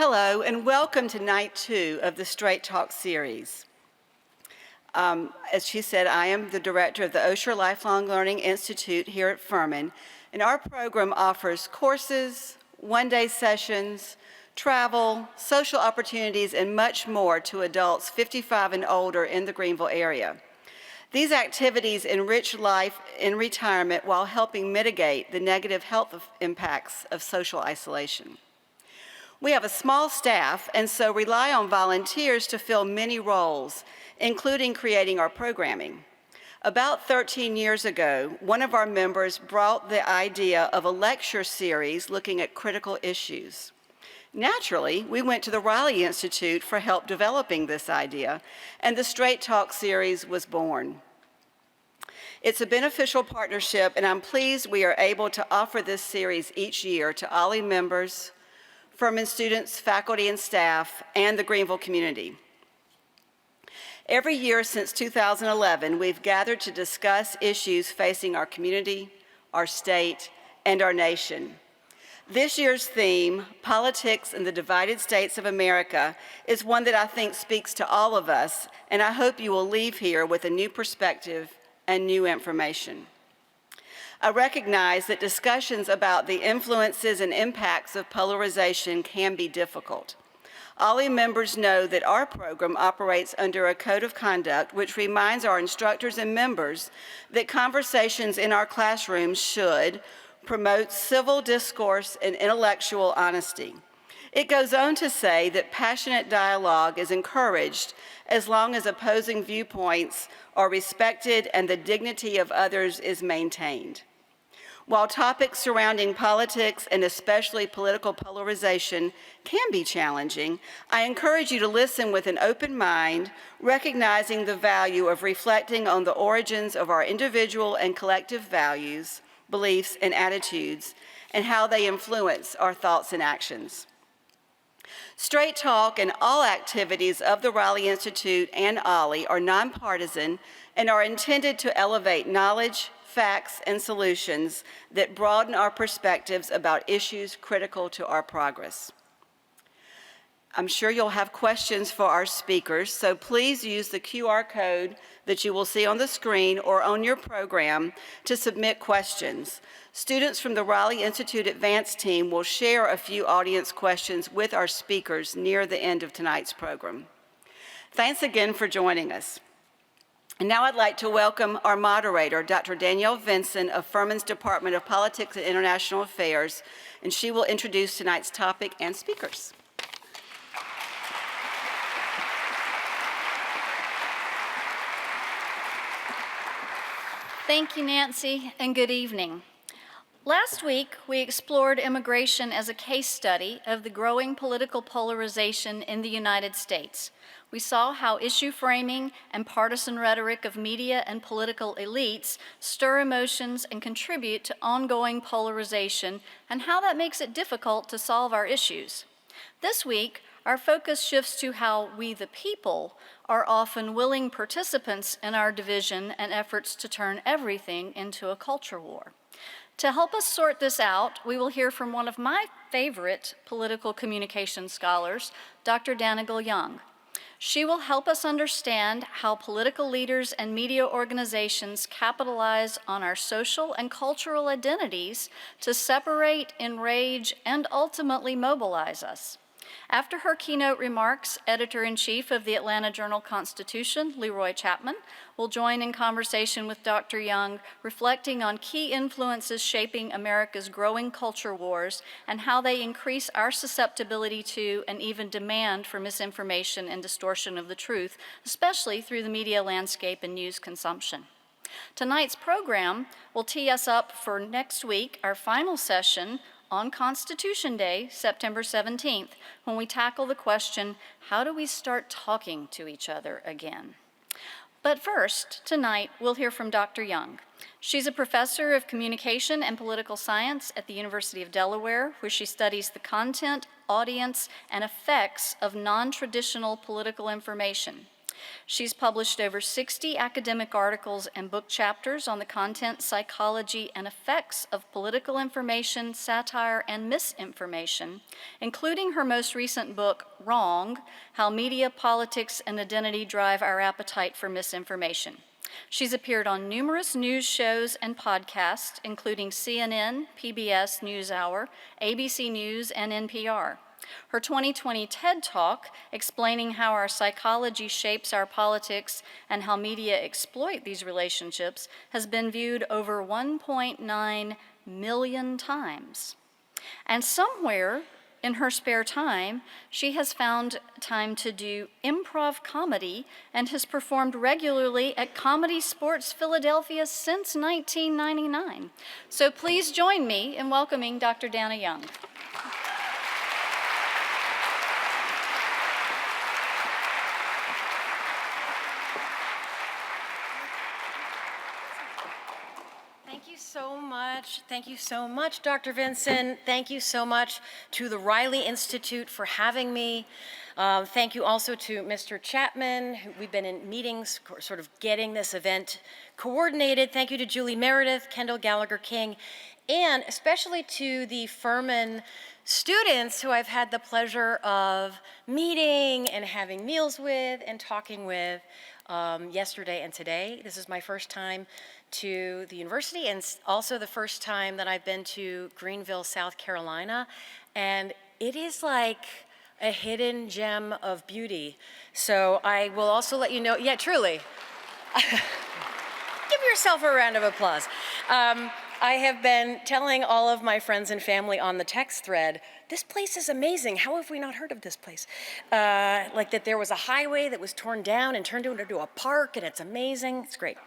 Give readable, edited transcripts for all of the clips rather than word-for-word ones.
Hello, and welcome to night 2 of the Straight Talk series. As she said, I am the director of the Osher Lifelong Learning Institute here at Furman, and our program offers courses, one-day sessions, travel, social opportunities, and much more to adults 55 and older in the Greenville area. These activities enrich life in retirement while helping mitigate the negative health impacts of social isolation. We have a small staff and so rely on volunteers to fill many roles, including creating our programming. About 13 years ago, one of our members brought the idea of a lecture series looking at critical issues. Naturally, we went to the Riley Institute for help developing this idea, and the Straight Talk series was born. It's a beneficial partnership, and I'm pleased we are able to offer this series each year to OLLI members, Furman students, faculty, and staff, and the Greenville community. Every year since 2011, we've gathered to discuss issues facing our community, our state, and our nation. This year's theme, Politics in the Divided States of America, is one that I think speaks to all of us, and I hope you will leave here with a new perspective and new information. I recognize that discussions about the influences and impacts of polarization can be difficult. OLLI members know that our program operates under a code of conduct which reminds our instructors and members that conversations in our classrooms should promote civil discourse and intellectual honesty. It goes on to say that passionate dialogue is encouraged as long as opposing viewpoints are respected and the dignity of others is maintained. While topics surrounding politics and especially political polarization can be challenging, I encourage you to listen with an open mind, recognizing the value of reflecting on the origins of our individual and collective values, beliefs, and attitudes, and how they influence our thoughts and actions. Straight Talk and all activities of the Riley Institute and OLLI are nonpartisan and are intended to elevate knowledge, facts, and solutions that broaden our perspectives about issues critical to our progress. I'm sure you'll have questions for our speakers, so please use the QR code that you will see on the screen or on your program to submit questions. Students from the Riley Institute Advanced team will share a few audience questions with our speakers near the end of tonight's program. Thanks again for joining us. And now I'd like to welcome our moderator, Dr. Danielle Vinson of Furman's Department of Politics and International Affairs, and she will introduce tonight's topic and speakers. Thank you, Nancy, and good evening. Last week, we explored immigration as a case study of the growing political polarization in the United States. We saw how issue framing and partisan rhetoric of media and political elites stir emotions and contribute to ongoing polarization, and how that makes it difficult to solve our issues. This week, our focus shifts to how we, the people, are often willing participants in our division and efforts to turn everything into a culture war. To help us sort this out, we will hear from one of my favorite political communication scholars, Dr. Dannagal Young. She will help us understand how political leaders and media organizations capitalize on our social and cultural identities to separate, enrage, and ultimately mobilize us. After her keynote remarks, Editor-in-Chief of the Atlanta Journal-Constitution, Leroy Chapman, will join in conversation with Dr. Young, reflecting on key influences shaping America's growing culture wars and how they increase our susceptibility to and even demand for misinformation and distortion of the truth, especially through the media landscape and news consumption. Tonight's program will tee us up for next week, our final session on Constitution Day, September 17th, when we tackle the question, how do we start talking to each other again? But first, tonight, we'll hear from Dr. Young. She's a professor of communication and political science at the University of Delaware, where she studies the content, audience, and effects of non-traditional political information. She's published over 60 academic articles and book chapters on the content, psychology, and effects of political information, satire, and misinformation, including her most recent book, Wrong: How Media, Politics, and Identity Drive Our Appetite for Misinformation. She's appeared on numerous news shows and podcasts, including CNN, PBS NewsHour, ABC News, and NPR. Her 2020 TED Talk, explaining how our psychology shapes our politics and how media exploit these relationships, has been viewed over 1.9 million times. And somewhere in her spare time, she has found time to do improv comedy and has performed regularly at Comedy Sports Philadelphia since 1999. So please join me in welcoming Dr. Dannagal Young. Thank you so much. Thank you so much, Dr. Vinson. Thank you so much to the Riley Institute for having me. Thank you also to Mr. Chapman. We've been in meetings sort of getting this event coordinated. Thank you to Julie Meredith, Kendall Gallagher King, and especially to the Furman students who I've had the pleasure of meeting and having meals with and talking with yesterday and today. This is my first time to the university and also the first time that I've been to Greenville, South Carolina. And it is like a hidden gem of beauty. So I will also let you know, yeah, truly. Give yourself a round of applause. I have been telling all of my friends and family on the text thread, this place is amazing. How have we not heard of this place? Like that there was a highway that was torn down and turned into a park, and it's amazing. It's great.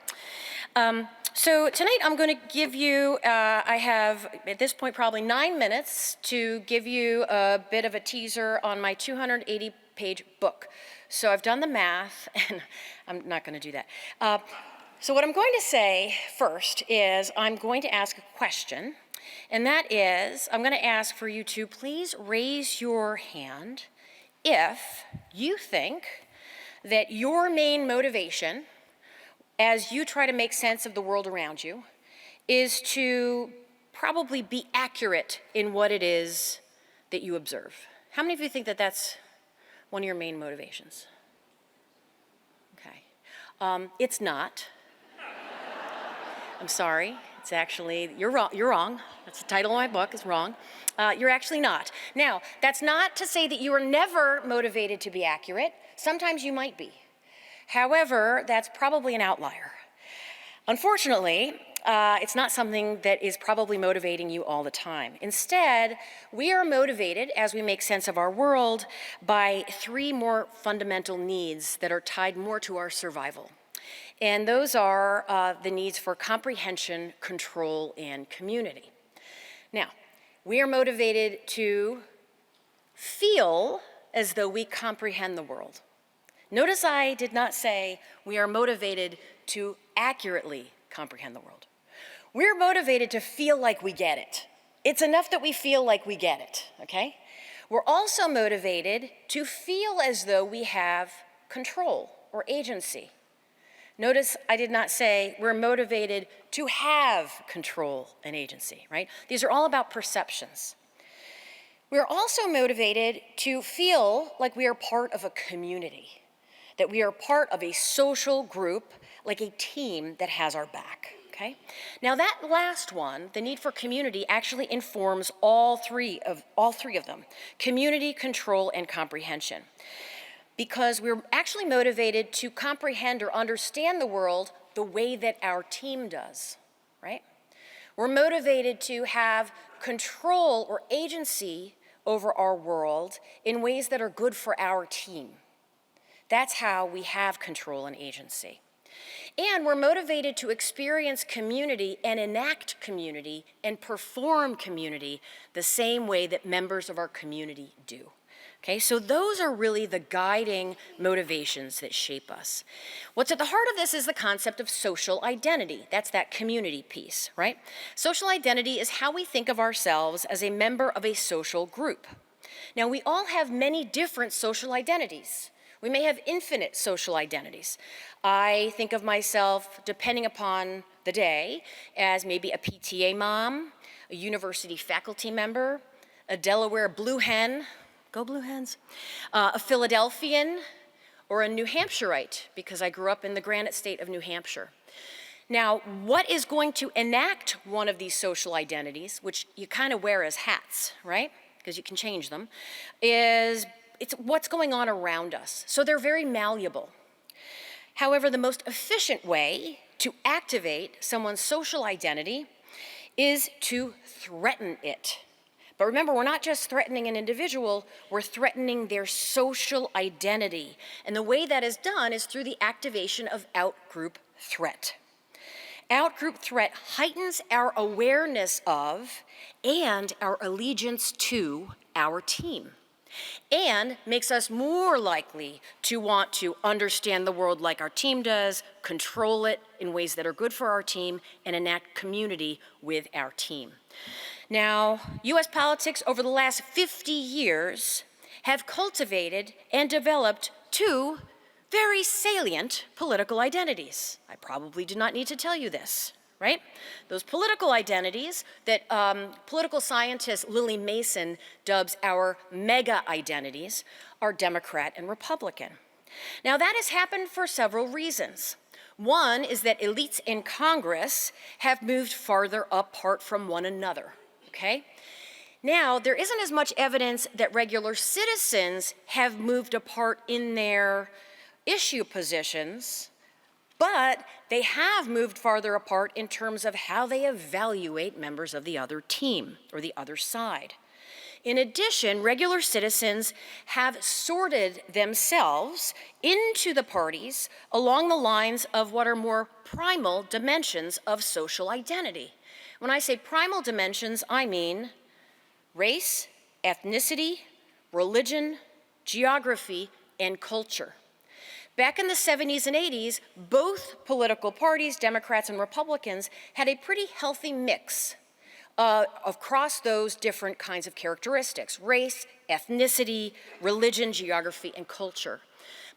So tonight I'm going to give you, I have at this point probably 9 minutes to give you a bit of a teaser on my 280-page book. So I've done the math, and I'm not going to do that. So what I'm going to say first is I'm going to ask a question, and that is I'm going to ask for you to please raise your hand if you think that your main motivation as you try to make sense of the world around you is to probably be accurate in what it is that you observe. How many of you think that that's one of your main motivations? Okay. It's not. I'm sorry. It's actually, you're wrong. That's the title of my book, is wrong. You're actually not. Now, that's not to say that you are never motivated to be accurate. Sometimes you might be. However, that's probably an outlier. Unfortunately, it's not something that is probably motivating you all the time. Instead, we are motivated as we make sense of our world by three more fundamental needs that are tied more to our survival. And those are the needs for comprehension, control, and community. Now, we are motivated to feel as though we comprehend the world. Notice I did not say we are motivated to accurately comprehend the world. We're motivated to feel like we get it. It's enough that we feel like we get it, okay? We're also motivated to feel as though we have control or agency. Notice I did not say we're motivated to have control and agency, right? These are all about perceptions. We're also motivated to feel like we are part of a community, that we are part of a social group, like a team that has our back, okay? Now that last one, the need for community, actually informs all three of them: community, control, and comprehension. Because we're actually motivated to comprehend or understand the world the way that our team does, right? We're motivated to have control or agency over our world in ways that are good for our team. That's how we have control and agency. And we're motivated to experience community and enact community and perform community the same way that members of our community do. Okay, so those are really the guiding motivations that shape us. What's at the heart of this is the concept of social identity. That's that community piece, right? Social identity is how we think of ourselves as a member of a social group. Now, we all have many different social identities. We may have infinite social identities. I think of myself, depending upon the day, as maybe a PTA mom, a university faculty member, a Delaware Blue Hen, go Blue Hens, a Philadelphian, or a New Hampshireite, because I grew up in the Granite State of New Hampshire. Now, what is going to enact one of these social identities, which you kind of wear as hats, right? Because you can change them, it's what's going on around us. So they're very malleable. However, the most efficient way to activate someone's social identity is to threaten it. But remember, we're not just threatening an individual, we're threatening their social identity. And the way that is done is through the activation of outgroup threat. Outgroup threat heightens our awareness of and our allegiance to our team, and makes us more likely to want to understand the world like our team does, control it in ways that are good for our team, and enact community with our team. Now, US politics over the last 50 years have cultivated and developed two very salient political identities. I probably do not need to tell you this, right? Those political identities that political scientist Lily Mason dubs our mega identities are Democrat and Republican. Now that has happened for several reasons. One is that elites in Congress have moved farther apart from one another, okay? Now, there isn't as much evidence that regular citizens have moved apart in their issue positions, but they have moved farther apart in terms of how they evaluate members of the other team or the other side. In addition, regular citizens have sorted themselves into the parties along the lines of what are more primal dimensions of social identity. When I say primal dimensions, I mean race, ethnicity, religion, geography, and culture. Back in the 70s and 80s, both political parties, Democrats and Republicans, had a pretty healthy mix across those different kinds of characteristics: race, ethnicity, religion, geography, and culture.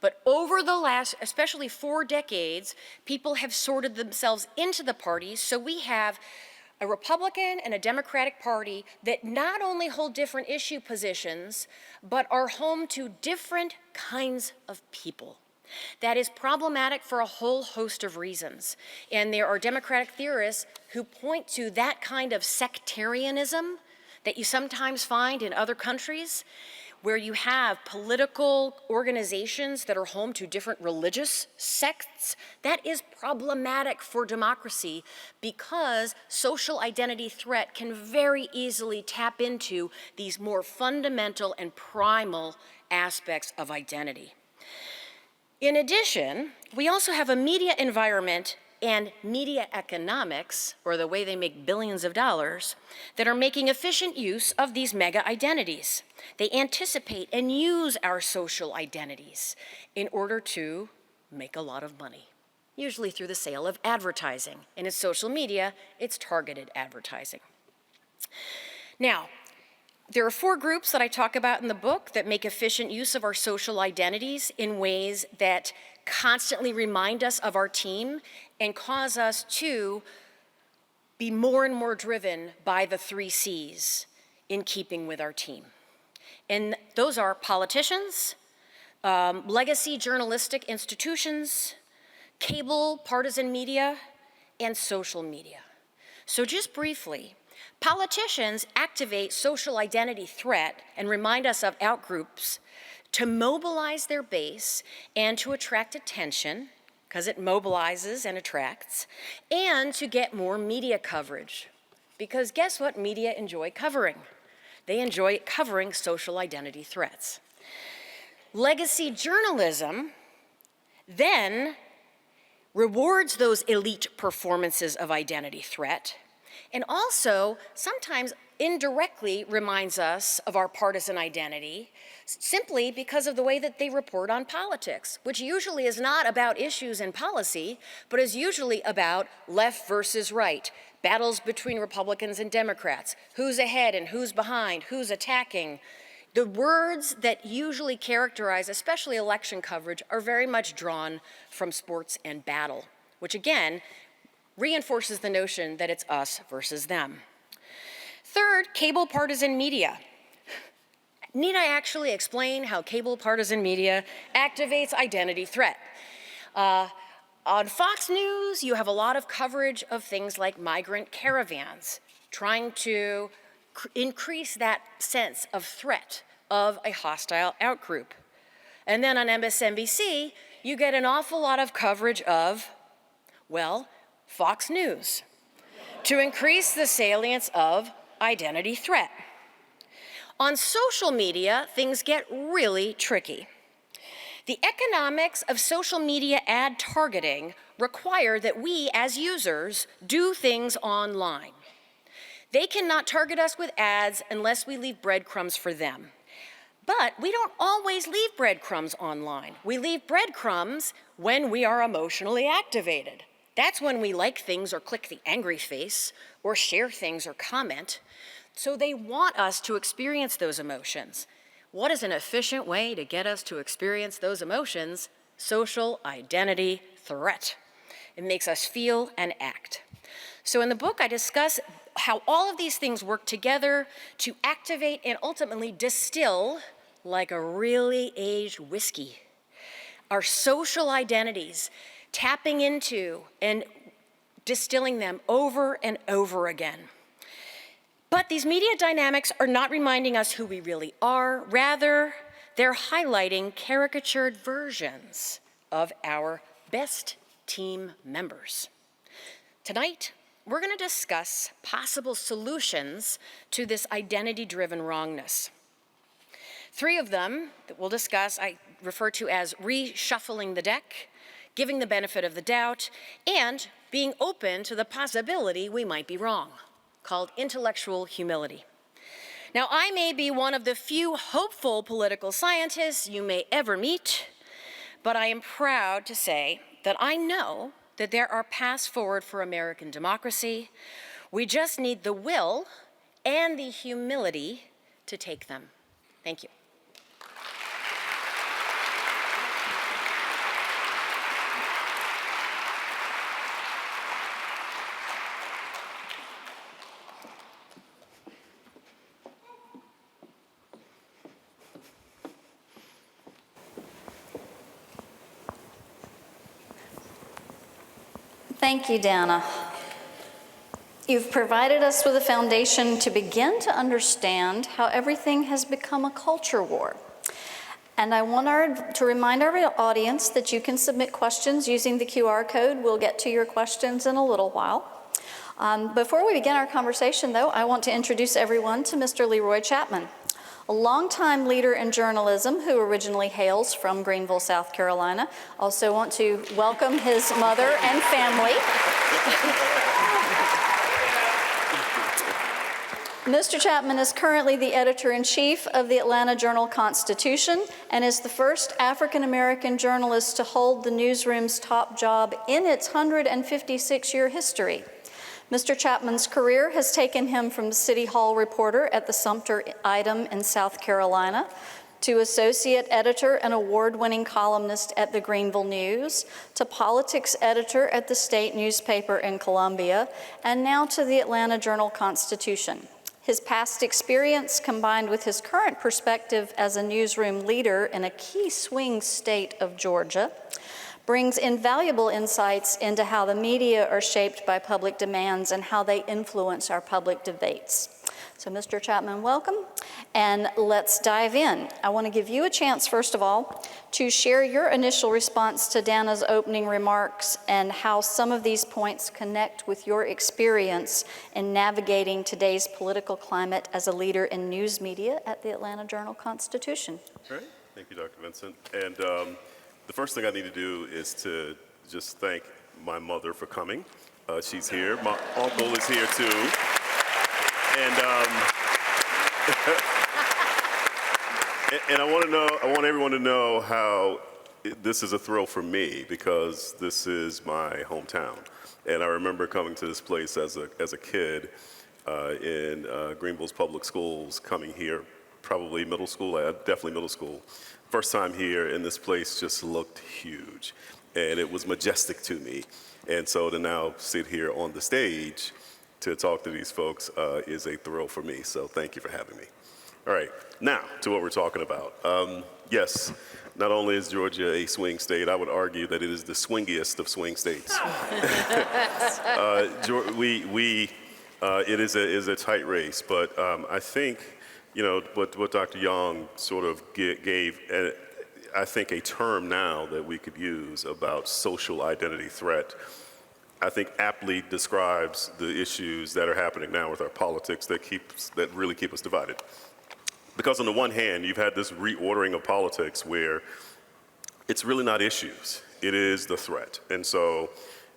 But over the last, especially 4 decades, people have sorted themselves into the parties, so we have a Republican and a Democratic Party that not only hold different issue positions, but are home to different kinds of people. That is problematic for a whole host of reasons. And there are Democratic theorists who point to that kind of sectarianism that you sometimes find in other countries, where you have political organizations that are home to different religious sects. That is problematic for democracy because social identity threat can very easily tap into these more fundamental and primal aspects of identity. In addition, we also have a media environment and media economics, or the way they make billions of dollars, that are making efficient use of these mega identities. They anticipate and use our social identities in order to make a lot of money, usually through the sale of advertising. And in social media, it's targeted advertising. Now, there are 4 groups that I talk about in the book that make efficient use of our social identities in ways that constantly remind us of our team and cause us to be more and more driven by the 3 C's in keeping with our team. And those are politicians, legacy journalistic institutions, cable partisan media, and social media. So just briefly, politicians activate social identity threat and remind us of outgroups to mobilize their base and to attract attention, because it mobilizes and attracts, and to get more media coverage. Because guess what media enjoy covering? They enjoy covering social identity threats. Legacy journalism then rewards those elite performances of identity threat, and also sometimes indirectly reminds us of our partisan identity simply because of the way that they report on politics, which usually is not about issues and policy, but is usually about left versus right, battles between Republicans and Democrats, who's ahead and who's behind, who's attacking, The words that usually characterize, especially election coverage, are very much drawn from sports and battle, which again reinforces the notion that it's us versus them. Third, cable partisan media. Need I actually explain how cable partisan media activates identity threat? On Fox News, you have a lot of coverage of things like migrant caravans, trying to increase that sense of threat of a hostile outgroup. And then on MSNBC, you get an awful lot of coverage of, well, Fox News, to increase the salience of identity threat. On social media, things get really tricky. The economics of social media ad targeting require that we, as users, do things online. They cannot target us with ads unless we leave breadcrumbs for them. But we don't always leave breadcrumbs online. We leave breadcrumbs when we are emotionally activated. That's when we like things or click the angry face or share things or comment. So they want us to experience those emotions. What is an efficient way to get us to experience those emotions? Social identity threat. It makes us feel and act. So in the book, I discuss how all of these things work together to activate and ultimately distill, like a really aged whiskey, our social identities, tapping into and distilling them over and over again. But these media dynamics are not reminding us who we really are. Rather, they're highlighting caricatured versions of our best team members. Tonight, we're going to discuss possible solutions to this identity-driven wrongness. Three of them that we'll discuss I refer to as reshuffling the deck, giving the benefit of the doubt, and being open to the possibility we might be wrong, called intellectual humility. Now, I may be one of the few hopeful political scientists you may ever meet, but I am proud to say that I know that there are paths forward for American democracy. We just need the will and the humility to take them. Thank you. Thank you, Dana. You've provided us with a foundation to begin to understand how everything has become a culture war. And I want to remind our audience that you can submit questions using the QR code. We'll get to your questions in a little while. Before we begin our conversation, though, I want to introduce everyone to Mr. Leroy Chapman, a longtime leader in journalism who originally hails from Greenville, South Carolina. Also want to welcome his mother and family. Mr. Chapman is currently the editor-in-chief of the Atlanta Journal-Constitution and is the first African-American journalist to hold the newsroom's top job in its 156-year history. Mr. Chapman's career has taken him from the City Hall reporter at the Sumter Item in South Carolina to associate editor and award-winning columnist at the Greenville News, to politics editor at the state newspaper in Columbia, and now to the Atlanta Journal-Constitution. His past experience, combined with his current perspective as a newsroom leader in a key swing state of Georgia, brings invaluable insights into how the media are shaped by public demands and how they influence our public debates. So, Mr. Chapman, welcome, and let's dive in. I want to give you a chance, first of all, to share your initial response to Dana's opening remarks and how some of these points connect with your experience in navigating today's political climate as a leader in news media at the Atlanta Journal-Constitution. All right. Thank you, Dr. Vincent. And the first thing I need to do is to just thank my mother for coming. She's here. My uncle is here too. And and I want everyone to know how this is a thrill for me because this is my hometown. And I remember coming to this place as a kid in Greenville's public schools, coming here probably middle school, definitely middle school. First time here, and this place just looked huge, and it was majestic to me. And so to now sit here on the stage to talk to these folks is a thrill for me, so thank you for having me. All right, now to what we're talking about. Yes, not only is Georgia a swing state, I would argue that it is the swingiest of swing states. It is a tight race, but I think, you know, what Dr. Young sort of gave, I think, a term now that we could use about social identity threat, I think aptly describes the issues that are happening now with our politics that really keep us divided. Because on the one hand, you've had this reordering of politics where it's really not issues, it is the threat. And so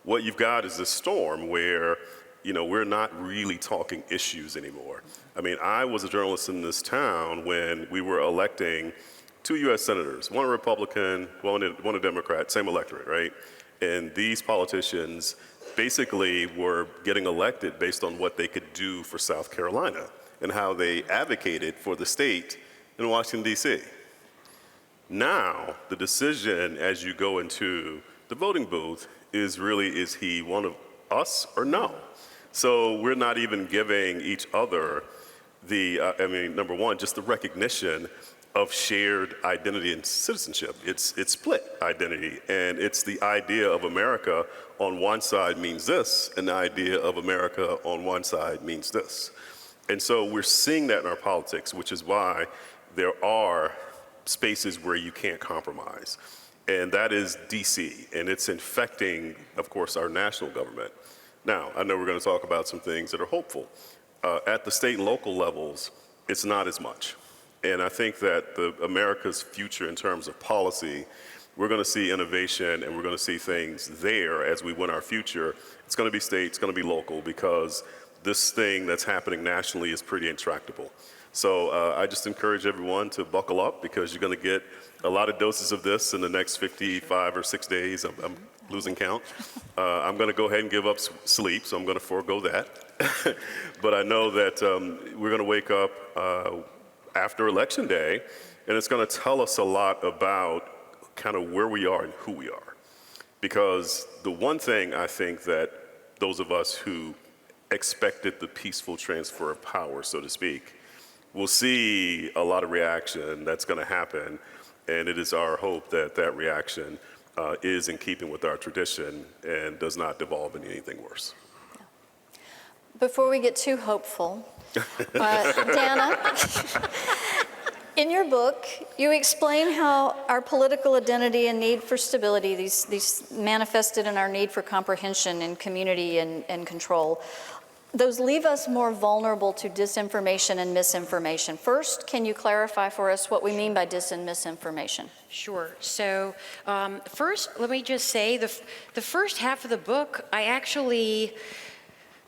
what you've got is this storm where, you know, we're not really talking issues anymore. I mean, I was a journalist in this town when we were electing 2 U.S. senators, one a Republican, one a Democrat, same electorate, right? And these politicians basically were getting elected based on what they could do for South Carolina and how they advocated for the state in Washington, D.C. Now, the decision as you go into the voting booth is really, is he one of us or no? So we're not even giving each other the, number one, just the recognition of shared identity and citizenship. It's split identity, and it's the idea of America on one side means this, and the idea of America on one side means this. And so we're seeing that in our politics, which is why there are spaces where you can't compromise. And that is DC, and it's infecting, of course, our national government. Now, I know we're going to talk about some things that are hopeful. At the state and local levels, it's not as much. And I think that America's future in terms of policy, we're going to see innovation and we're going to see things there as we win our future. It's going to be state, it's going to be local, because this thing that's happening nationally is pretty intractable. So I just encourage everyone to buckle up, because you're going to get a lot of doses of this in the next 55 or 6 days. I'm losing count. I'm going to go ahead and give up sleep, so I'm going to forego that. But I know that we're going to wake up after Election Day, and it's going to tell us a lot about kind of where we are and who we are. Because the one thing I think that those of us who expected the peaceful transfer of power, so to speak, will see a lot of reaction that's going to happen, and it is our hope that that reaction is in keeping with our tradition and does not devolve into anything worse. Before we get too hopeful, Dana, in your book, you explain how our political identity and need for stability, these manifested in our need for comprehension and community and control, those leave us more vulnerable to disinformation and misinformation. First, can you clarify for us what we mean by dis and misinformation? Sure. So first, let me just say the first half of the book, I actually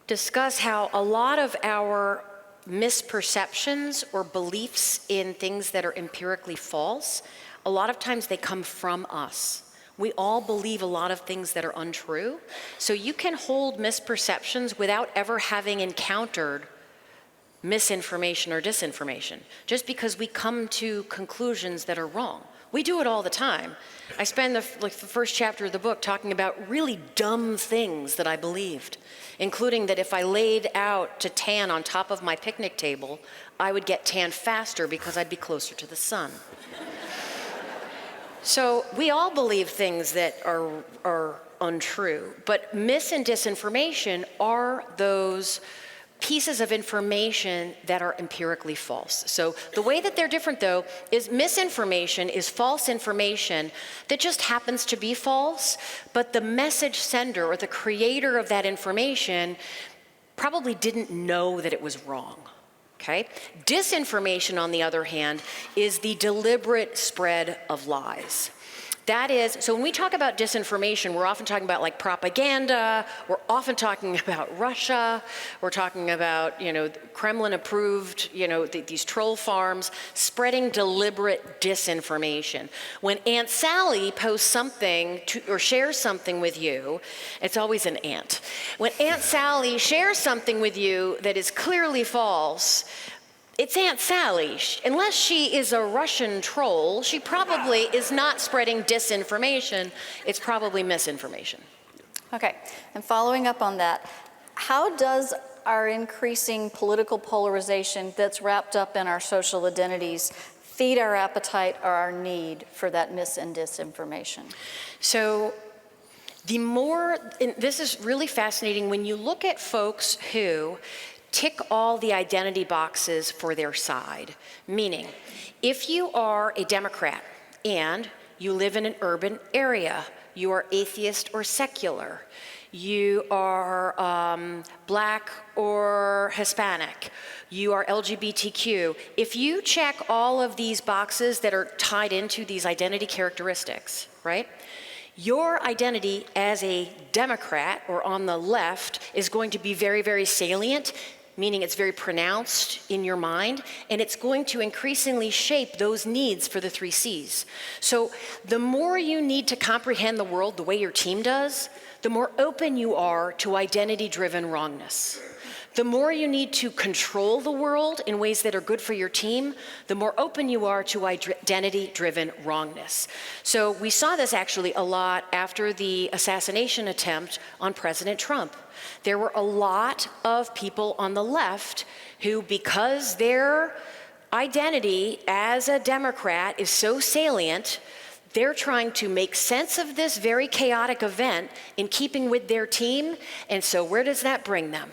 discuss how a lot of our misperceptions or beliefs in things that are empirically false, a lot of times they come from us. We all believe a lot of things that are untrue. So you can hold misperceptions without ever having encountered misinformation or disinformation, just because we come to conclusions that are wrong. We do it all the time. I spend the first chapter of the book talking about really dumb things that I believed, including that if I laid out to tan on top of my picnic table, I would get tan faster because I'd be closer to the sun. So we all believe things that are untrue, but mis and disinformation are those pieces of information that are empirically false. So the way that they're different, though, is misinformation is false information that just happens to be false, but the message sender or the creator of that information probably didn't know that it was wrong. Okay? Disinformation, on the other hand, is the deliberate spread of lies. That is, so when we talk about disinformation, we're often talking about like propaganda, we're often talking about Russia, we're talking about, Kremlin approved, these troll farms, spreading deliberate disinformation. When Aunt Sally posts something or shares something with you, it's always an aunt. When Aunt Sally shares something with you that is clearly false, It's Aunt Sally. Unless she is a Russian troll, she probably is not spreading disinformation. It's probably misinformation. Okay, and following up on that, how does our increasing political polarization that's wrapped up in our social identities feed our appetite or our need for that mis and disinformation? So the more, and this is really fascinating, when you look at folks who tick all the identity boxes for their side, meaning if you are a Democrat and you live in an urban area, you are atheist or secular, you are black or Hispanic, you are LGBTQ. If you check all of these boxes that are tied into these identity characteristics, right? Your identity as a Democrat or on the left is going to be very, very salient, meaning it's very pronounced in your mind, and it's going to increasingly shape those needs for the 3 C's. So the more you need to comprehend the world the way your team does, the more open you are to identity-driven wrongness. The more you need to control the world in ways that are good for your team, the more open you are to identity-driven wrongness. So we saw this actually a lot after the assassination attempt on President Trump. There were a lot of people on the left who, because their identity as a Democrat is so salient, they're trying to make sense of this very chaotic event in keeping with their team. And so where does that bring them?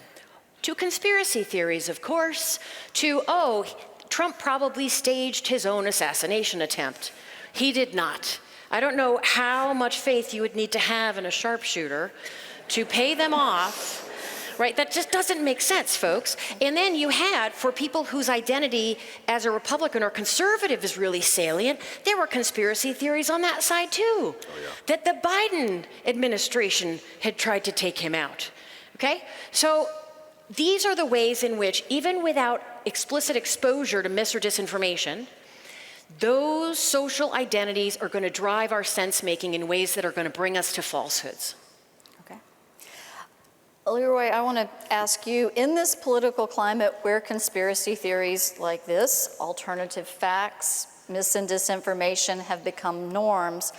To conspiracy theories, of course, to, oh, Trump probably staged his own assassination attempt. He did not. I don't know how much faith you would need to have in a sharpshooter to pay them off, right? That just doesn't make sense, folks. And then you had, for people whose identity as a Republican or conservative is really salient, there were conspiracy theories on that side too. Oh, yeah. That the Biden administration had tried to take him out, okay? So these are the ways in which, even without explicit exposure to mis or disinformation, those social identities are going to drive our sense-making in ways that are going to bring us to falsehoods. Okay. Leroy, I want to ask you, in this political climate where conspiracy theories like this, alternative facts, mis and disinformation have become norms,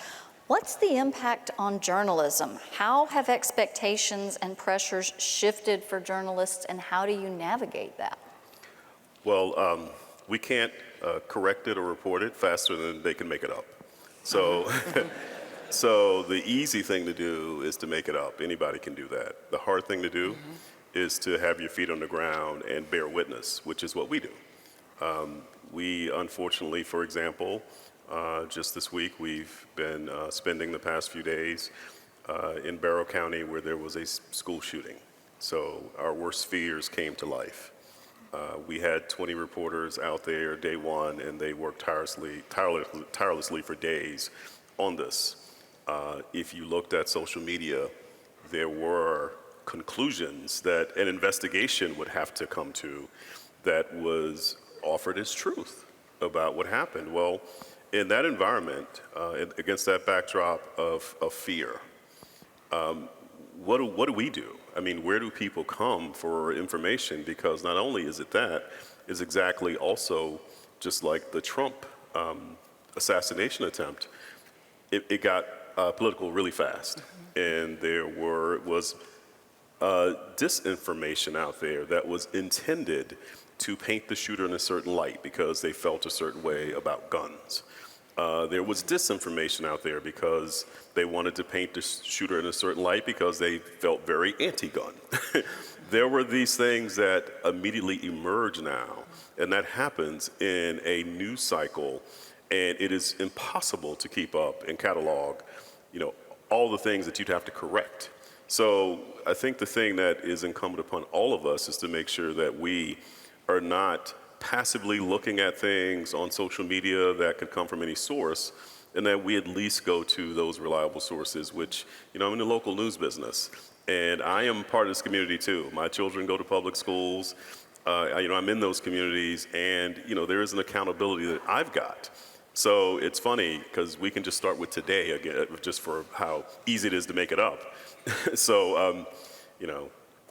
what's the impact on journalism? How have expectations and pressures shifted for journalists, and how do you navigate that? Well, we can't correct it or report it faster than they can make it up. So, so the easy thing to do is to make it up. Anybody can do that. The hard thing to do is to have your feet on the ground and bear witness, which is what we do. We, unfortunately, for example, just this week, we've been spending the past few days in Barrow County where there was a school shooting. So our worst fears came to life. We had 20 reporters out there day one, and they worked tirelessly for days on this. If you looked at social media, there were conclusions that an investigation would have to come to that was offered as truth about what happened. Well, in that environment, against that backdrop of fear, what do we do? I mean, where do people come for information? Because not only is it that, it's exactly also just like the Trump assassination attempt. It got political really fast, and there was disinformation out there that was intended to paint the shooter in a certain light because they felt a certain way about guns. There was disinformation out there because they wanted to paint the shooter in a certain light because they felt very anti-gun. There were these things that immediately emerge now, and that happens in a news cycle, and it is impossible to keep up and catalog, all the things that you'd have to correct. So I think the thing that is incumbent upon all of us is to make sure that we are not passively looking at things on social media that could come from any source, and that we at least go to those reliable sources, which, I'm in the local news business, and I am part of this community too. My children go to public schools. I'm in those communities, and, there is an accountability that I've got. So it's funny, because we can just start with today, again, just for how easy it is to make it up. So,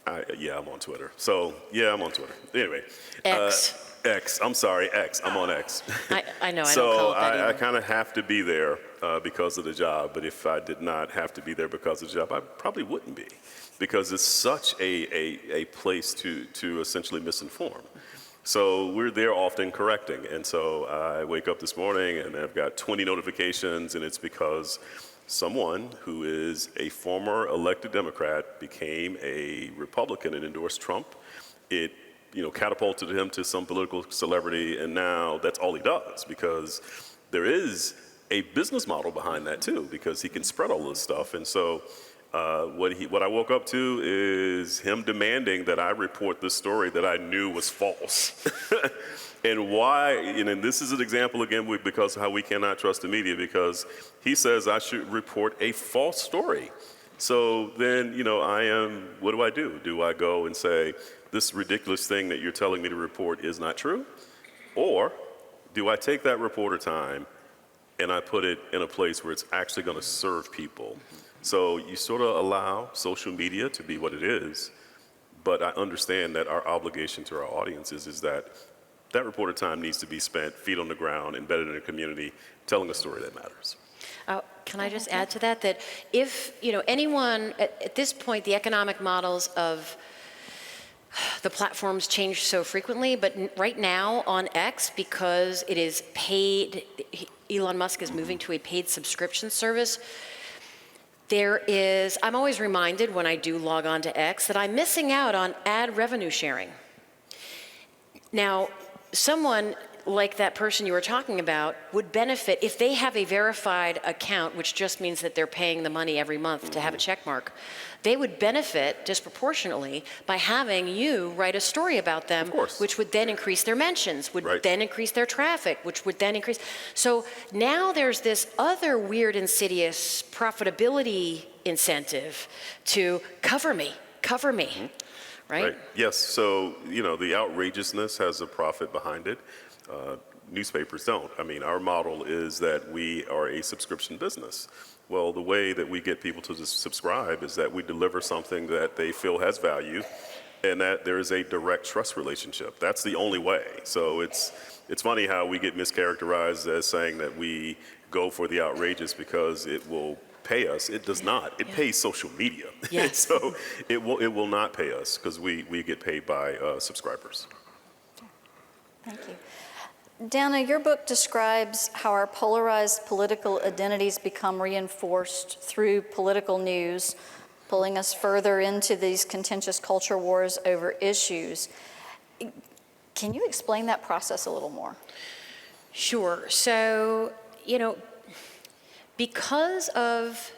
I'm on Twitter. So, yeah, I'm on Twitter. Anyway. X. X. I'm sorry, X. I'm on X. I know, I don't So call it that I either. kind of have to be there because of the job. But if I did not have to be there because of the job, I probably wouldn't be, because it's such a place to essentially misinform. So we're there often correcting. And so I wake up this morning and I've got 20 notifications, and it's because someone who is a former elected Democrat became a Republican and endorsed Trump. It catapulted him to some political celebrity, and now that's all he does, because there is a business model behind that too, because he can spread all this stuff. And so what I woke up to is him demanding that I report this story that I knew was false. And why, and this is an example again, because how we cannot trust the media, because he says I should report a false story. So then, what do? Do I go and say, this ridiculous thing that you're telling me to report is not true? Or do I take that reporter time and I put it in a place where it's actually going to serve people? So you sort of allow social media to be what it is, but I understand that our obligation to our audiences is that reporter time needs to be spent feet on the ground, embedded in a community, telling a story that matters. Can I just add to that, that if, anyone, at this point, the economic models of the platforms change so frequently, but right now on X, because it is paid, Elon Musk is moving to a paid subscription service, I'm always reminded when I do log on to X that I'm missing out on ad revenue sharing. Now, someone like that person you were talking about would benefit if they have a verified account, which just means that they're paying the money every month to have a check mark. They would benefit disproportionately by having you write a story about them, which would then increase their mentions, would then increase their traffic, which would then increase. So now there's this other weird, insidious profitability incentive to cover me. Right? Yes, so, the outrageousness has a profit behind it. Newspapers don't. I mean, our model is that we are a subscription business. Well, the way that we get people to subscribe is that we deliver something that they feel has value, and that there is a direct trust relationship. That's the only way. So it's funny how we get mischaracterized as saying that we go for the outrageous because it will pay us. It does not. It pays social media. Yes. So it will not pay us, because we get paid by subscribers. Thank you. Dana, your book describes how our polarized political identities become reinforced through political news, pulling us further into these contentious culture wars over issues. Can you explain that process a little more? Sure. So, because of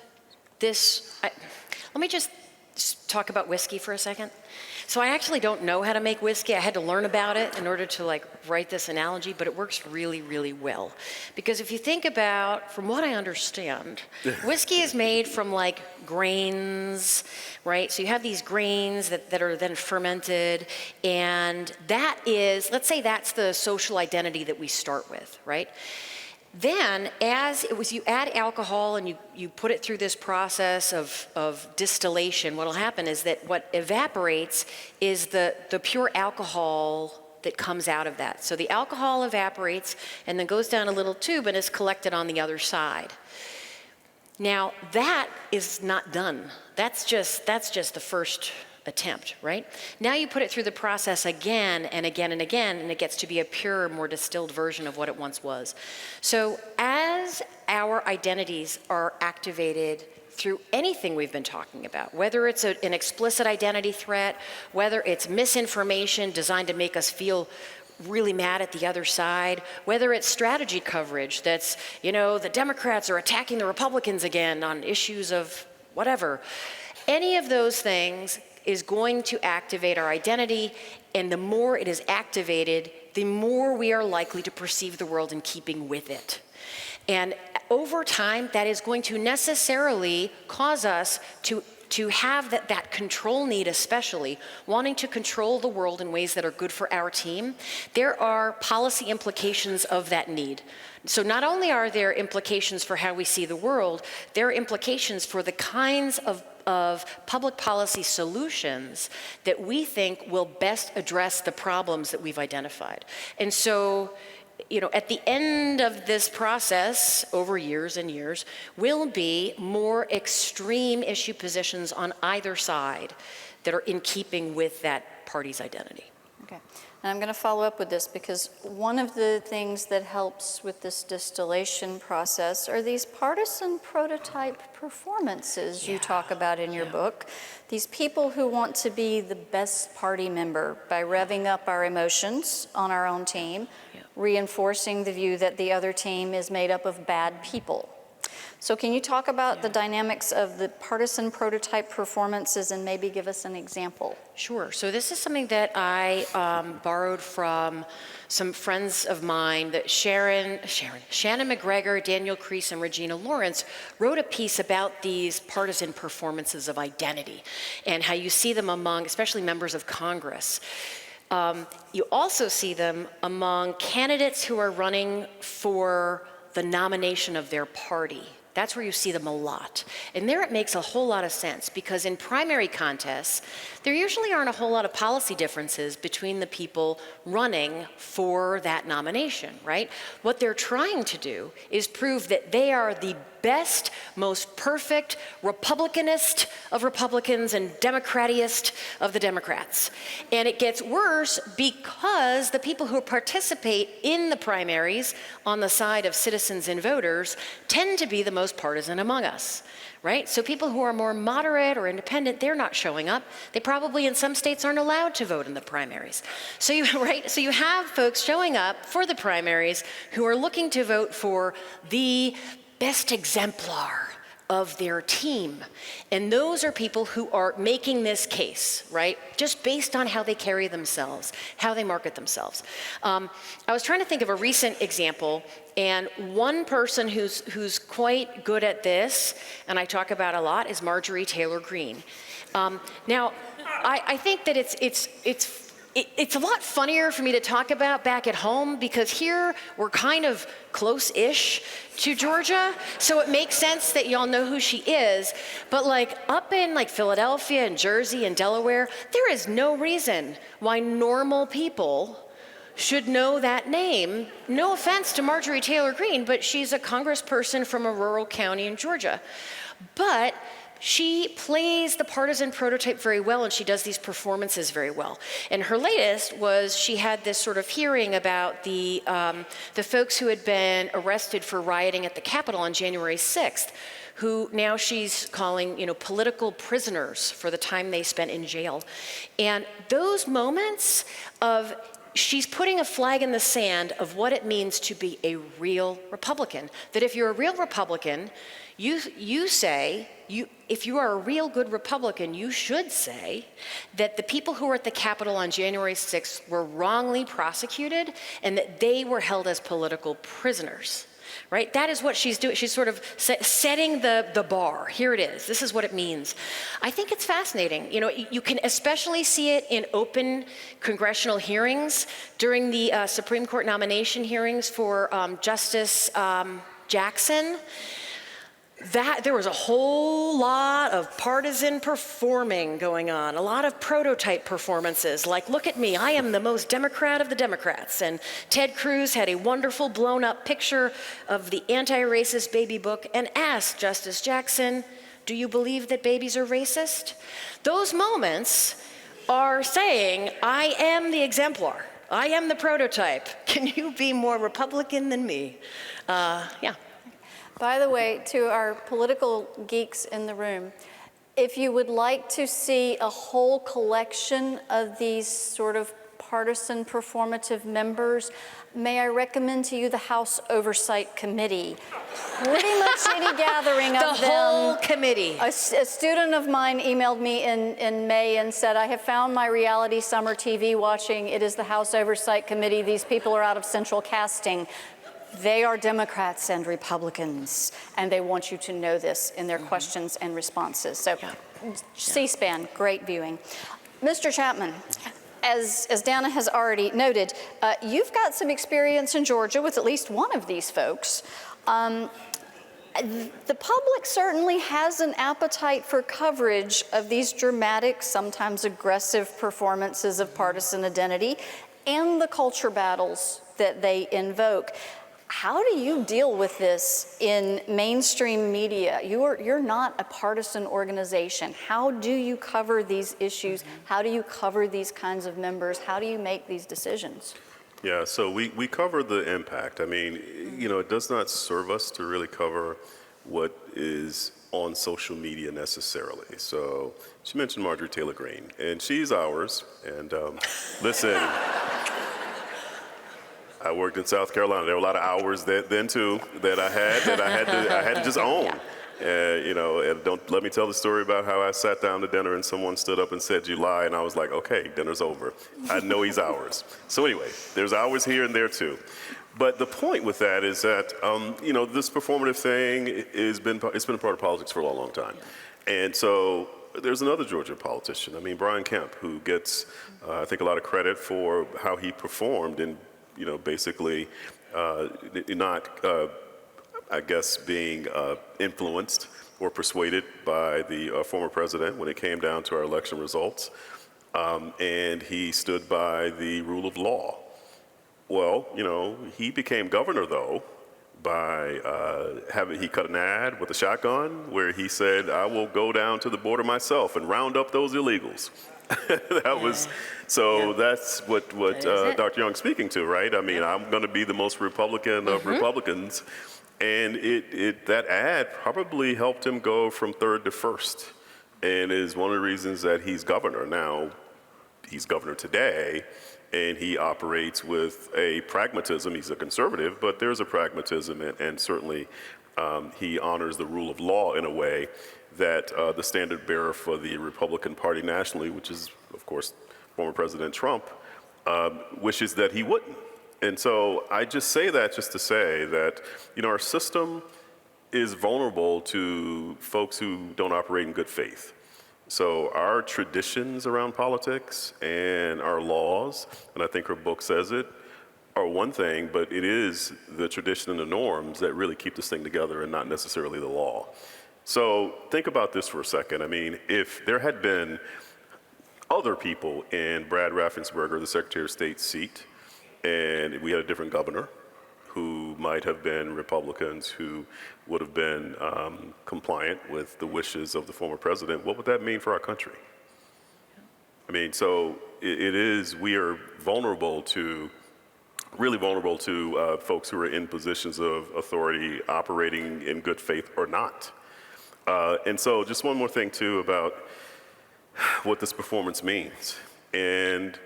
this, let me just talk about whiskey for a second. So I actually don't know how to make whiskey. I had to learn about it in order to write this analogy, but it works really, really well. Because if you think about, from what I understand, whiskey is made from grains, right? So you have these grains that are then fermented, and that is, let's say that's the social identity that we start with, right? Then, you add alcohol and you put it through this process of distillation, what'll happen is that what evaporates is the pure alcohol that comes out of that. So the alcohol evaporates and then goes down a little tube and is collected on the other side. Now, that is not done. That's just the first attempt, right? Now you put it through the process again and again and again, and it gets to be a pure, more distilled version of what it once was. So as our identities are activated through anything we've been talking about, whether it's an explicit identity threat, whether it's misinformation designed to make us feel really mad at the other side, whether it's strategy coverage that's, the Democrats are attacking the Republicans again on issues of whatever, any of those things is going to activate our identity, and the more it is activated, the more we are likely to perceive the world in keeping with it. And over time, that is going to necessarily cause us to have that control need, especially wanting to control the world in ways that are good for our team. There are policy implications of that need. So not only are there implications for how we see the world, there are implications for the kinds of of public policy solutions that we think will best address the problems that we've identified. And so, at the end of this process, over years and years, will be more extreme issue positions on either side that are in keeping with that party's identity. Okay. And I'm going to follow up with this because one of the things that helps with this distillation process are these partisan prototype performances you talk about in your book. These people who want to be the best party member by revving up our emotions on our own team, reinforcing the view that the other team is made up of bad people. So can you talk about the dynamics of the partisan prototype performances and maybe give us an example? Sure. So this is something that I borrowed from some friends of mine that Shannon McGregor, Daniel Kreese, and Regina Lawrence wrote a piece about these partisan performances of identity and how you see them among, especially members of Congress. You also see them among candidates who are running for the nomination of their party. That's where you see them a lot. And there it makes a whole lot of sense because in primary contests, there usually aren't a whole lot of policy differences between the people running for that nomination, right? What they're trying to do is prove that they are the best, most perfect Republicanist of Republicans and Democratiest of the Democrats. And it gets worse because the people who participate in the primaries on the side of citizens and voters tend to be the most partisan among us, right? So people who are more moderate or independent, they're not showing up. They probably in some states aren't allowed to vote in the primaries. So you have folks showing up for the primaries who are looking to vote for the best exemplar of their team. And those are people who are making this case, right? Just based on how they carry themselves, how they market themselves. I was trying to think of a recent example, and one person who's quite good at this, and I talk about a lot, is Marjorie Taylor Greene. Now, I think that it's a lot funnier for me to talk about back at home because here we're kind of close-ish to Georgia, so it makes sense that y'all know who she is. But like up in like Philadelphia and Jersey and Delaware, there is no reason why normal people should know that name. No offense to Marjorie Taylor Greene, but she's a congressperson from a rural county in Georgia. But she plays the partisan prototype very well, and she does these performances very well. And her latest was she had this sort of hearing about the folks who had been arrested for rioting at the Capitol on January 6th, who now she's calling, political prisoners for the time they spent in jail. And those moments of she's putting a flag in the sand of what it means to be a real Republican. That if you're a real Republican, if you are a real good Republican, you should say that the people who were at the Capitol on January 6th were wrongly prosecuted and that they were held as political prisoners, right? That is what she's doing. She's sort of setting the bar. Here it is. This is what it means. I think it's fascinating. You can especially see it in open congressional hearings during the Supreme Court nomination hearings for Justice Jackson. There was a whole lot of partisan performing going on, a lot of prototype performances, like, look at me, I am the most Democrat of the Democrats. And Ted Cruz had a wonderful blown up picture of the anti-racist baby book and asked Justice Jackson, do you believe that babies are racist? Those moments are saying, I am the exemplar. I am the prototype. Can you be more Republican than me? Yeah. By the way, to our political geeks in the room, if you would like to see a whole collection of these sort of partisan performative members, may I recommend to you the House Oversight Committee. Pretty much any gathering of them. The whole committee. A student of mine emailed me in May and said, I have found my reality summer TV watching. It is the House Oversight Committee. These people are out of central casting. They are Democrats and Republicans, and they want you to know this in their questions and responses. So C-SPAN, great viewing. Mr. Chapman, as Dana has already noted, you've got some experience in Georgia with at least one of these folks. The public certainly has an appetite for coverage of these dramatic, sometimes aggressive performances of partisan identity and the culture battles that they invoke. How do you deal with this in mainstream media? You're not a partisan organization. How do you cover these issues? How do you cover these kinds of members? How do you make these decisions? Yeah, so we cover the impact. I mean, it does not serve us to really cover what is on social media necessarily. So she mentioned Marjorie Taylor Greene, and she's ours. And listen, I worked in South Carolina. There were a lot of hours then too that I had to just own. And don't let me tell the story about how I sat down to dinner and someone stood up and said, "You lie," and I was like, "Okay, dinner's over. I know he's ours." So anyway, there's hours here and there too. But the point with that is that this performative thing it's been a part of politics for a long, long time. And so there's another Georgia politician. I mean, Brian Kemp, who gets I think a lot of credit for how he performed and basically not. I guess being influenced or persuaded by the former president when it came down to our election results. And he stood by the rule of law. Well, he became governor, though, by he cut an ad with a shotgun where he said, "I will go down to the border myself and round up those illegals." That's what Dr. Young's speaking to, right? I mean, I'm going to be the most Republican of Republicans. And that ad probably helped him go from third to first, and is one of the reasons that he's governor. Now, he's governor today, and he operates with a pragmatism. He's a conservative, but there's a pragmatism, and certainly he honors the rule of law in a way that the standard bearer for the Republican Party nationally, which is, of course, former President Trump, wishes that he wouldn't. And so I just say that just to say that, our system is vulnerable to folks who don't operate in good faith. So our traditions around politics and our laws, and I think her book says it, are one thing, but it is the tradition and the norms that really keep this thing together and not necessarily the law. So think about this for a second. I mean, if there had been other people in Brad Raffensperger, the Secretary of State's seat, and we had a different governor who might have been Republicans who would have been compliant with the wishes of the former president, what would that mean for our country? I mean, so we are really vulnerable to folks who are in positions of authority operating in good faith or not. And so just one more thing too about what this performance means. And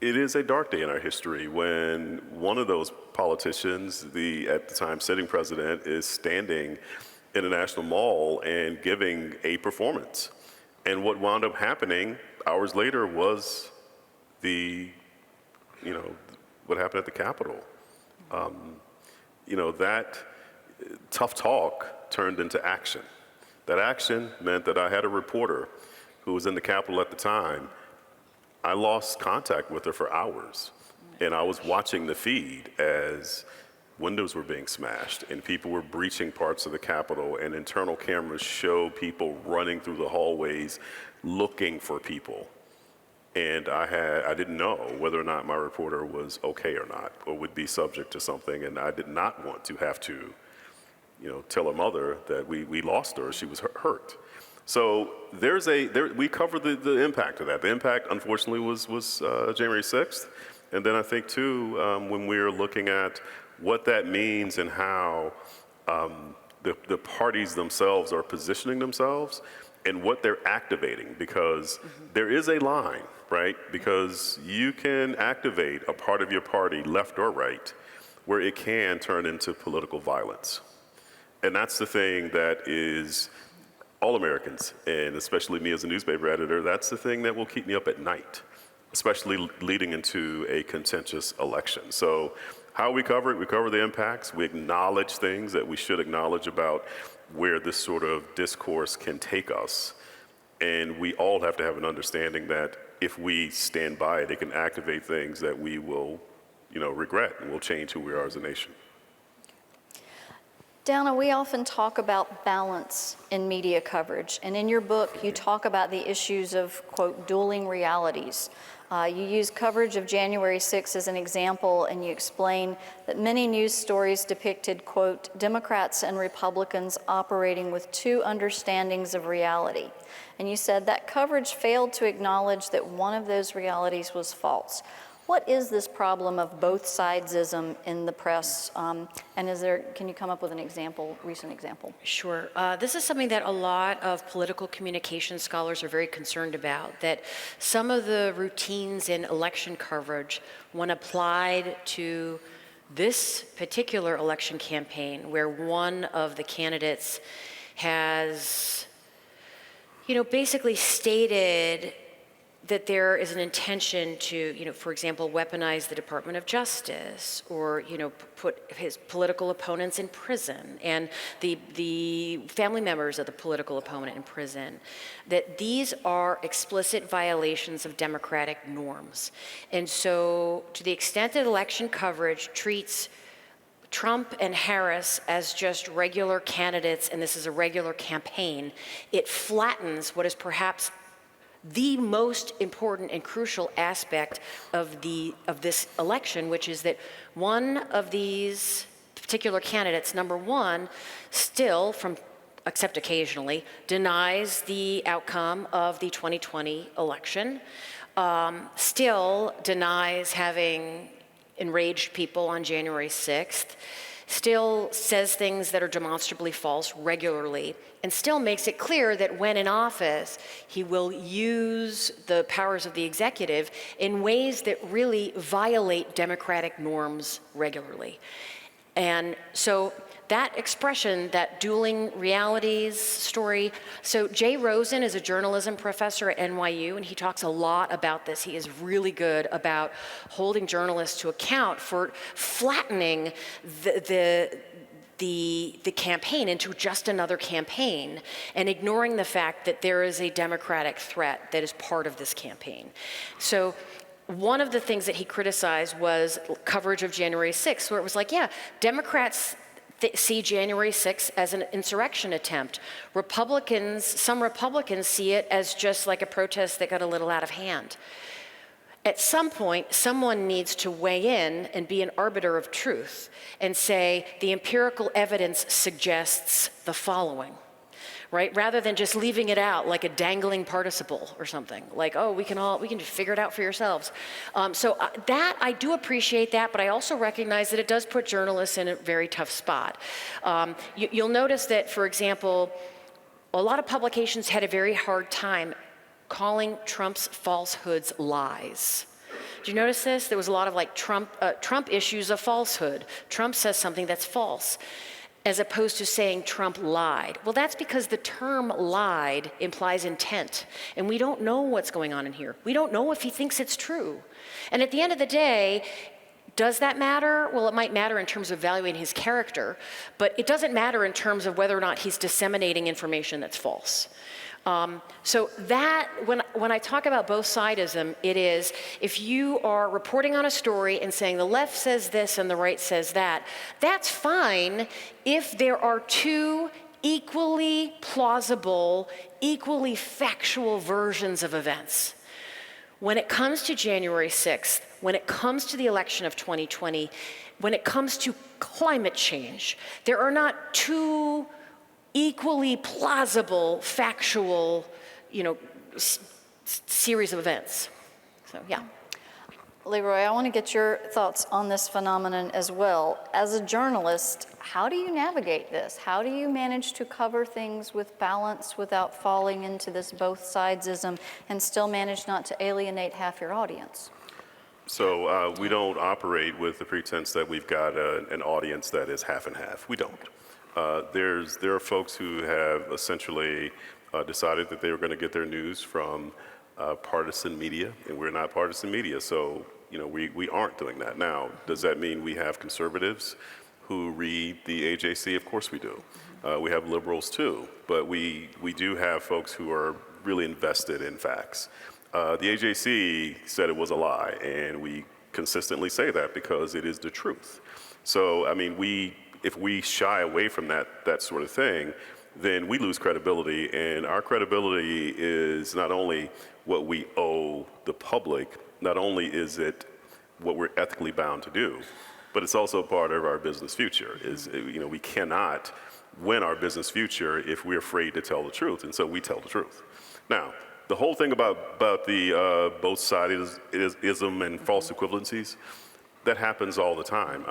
it is a dark day in our history when one of those politicians, at the time sitting president, is standing in a national mall and giving a performance. And what wound up happening hours later was what happened at the Capitol. That tough talk turned into action. That action meant that I had a reporter who was in the Capitol at the time. I lost contact with her for hours, and I was watching the feed as windows were being smashed and people were breaching parts of the Capitol, and internal cameras show people running through the hallways looking for people. And I didn't know whether or not my reporter was okay or not, or would be subject to something, and I did not want to have to, tell her mother that we lost her, she was hurt. So we cover the impact of that. The impact, unfortunately, was January 6th. And then I think, too, when we're looking at what that means and how the parties themselves are positioning themselves and what they're activating, because there is a line, right? Because you can activate a part of your party, left or right, where it can turn into political violence. And that's the thing that is all Americans, and especially me as a newspaper editor, that's the thing that will keep me up at night, especially leading into a contentious election. So how we cover it, we cover the impacts, we acknowledge things that we should acknowledge about where this sort of discourse can take us. And we all have to have an understanding that if we stand by it, it can activate things that we will, regret, and will change who we are as a nation. Dana, we often talk about balance in media coverage, and in your book, you talk about the issues of, quote, dueling realities. You use coverage of January 6 as an example, and you explain that many news stories depicted, quote, Democrats and Republicans operating with two understandings of reality. And you said that coverage failed to acknowledge that one of those realities was false. What is this problem of both sidesism in the press? And can you come up with an example, recent example? Sure. This is something that a lot of political communication scholars are very concerned about, that some of the routines in election coverage, when applied to this particular election campaign, where one of the candidates has, basically stated that there is an intention to, for example, weaponize the Department of Justice, or, put his political opponents in prison and the family members of the political opponent in prison, that these are explicit violations of democratic norms. And so to the extent that election coverage treats Trump and Harris as just regular candidates, and this is a regular campaign, it flattens what is perhaps the most important and crucial aspect of this election, which is that one of these particular candidates, number one, still, except occasionally, denies the outcome of the 2020 election, still denies having enraged people on January 6th, still says things that are demonstrably false regularly, and still makes it clear that when in office, he will use the powers of the executive in ways that really violate democratic norms regularly. And so that expression, that dueling realities story, so Jay Rosen is a journalism professor at NYU, and he talks a lot about this. He is really good about holding journalists to account for flattening the campaign into just another campaign and ignoring the fact that there is a democratic threat that is part of this campaign. So one of the things that he criticized was coverage of January 6th, where it was like, yeah, Democrats see January 6th as an insurrection attempt. Some Republicans see it as just like a protest that got a little out of hand. At some point, someone needs to weigh in and be an arbiter of truth and say the empirical evidence suggests the following, right? Rather than just leaving it out like a dangling participle or something, like, oh, we can just figure it out for yourselves. That, I do appreciate that, but I also recognize that it does put journalists in a very tough spot. You'll notice that, for example, a lot of publications had a very hard time calling Trump's falsehoods lies. Did you notice this? There was a lot of Trump issues a falsehood. Trump says something that's false, as opposed to saying Trump lied. Well, that's because the term lied implies intent, and we don't know what's going on in here. We don't know if he thinks it's true. And at the end of the day, does that matter? Well, it might matter in terms of evaluating his character, but it doesn't matter in terms of whether or not he's disseminating information that's false. So that, when I talk about both sidism, it is, if you are reporting on a story and saying the left says this and the right says that, that's fine if there are two equally plausible, equally factual versions of events. When it comes to January 6th, when it comes to the election of 2020, when it comes to climate change, there are not two equally plausible, factual, series of events. So, yeah. Leroy, I want to get your thoughts on this phenomenon as well. As a journalist, how do you navigate this? How do you manage to cover things with balance without falling into this both sidesism and still manage not to alienate half your audience? So we don't operate with the pretense that we've got an audience that is half and half. We don't. There are folks who have essentially decided that they were going to get their news from partisan media, and we're not partisan media, so we aren't doing that. Now, does that mean we have conservatives who read the AJC? Of course we do. We have liberals too, but we do have folks who are really invested in facts. The AJC said it was a lie, and we consistently say that because it is the truth. So, I mean, we if we shy away from that sort of thing, then we lose credibility, and our credibility is not only what we owe the public, not only is it what we're ethically bound to do, but it's also part of our business future. We cannot win our business future if we're afraid to tell the truth, and so we tell the truth. Now, the whole thing about the both-sidedism and false equivalencies, that happens all the time.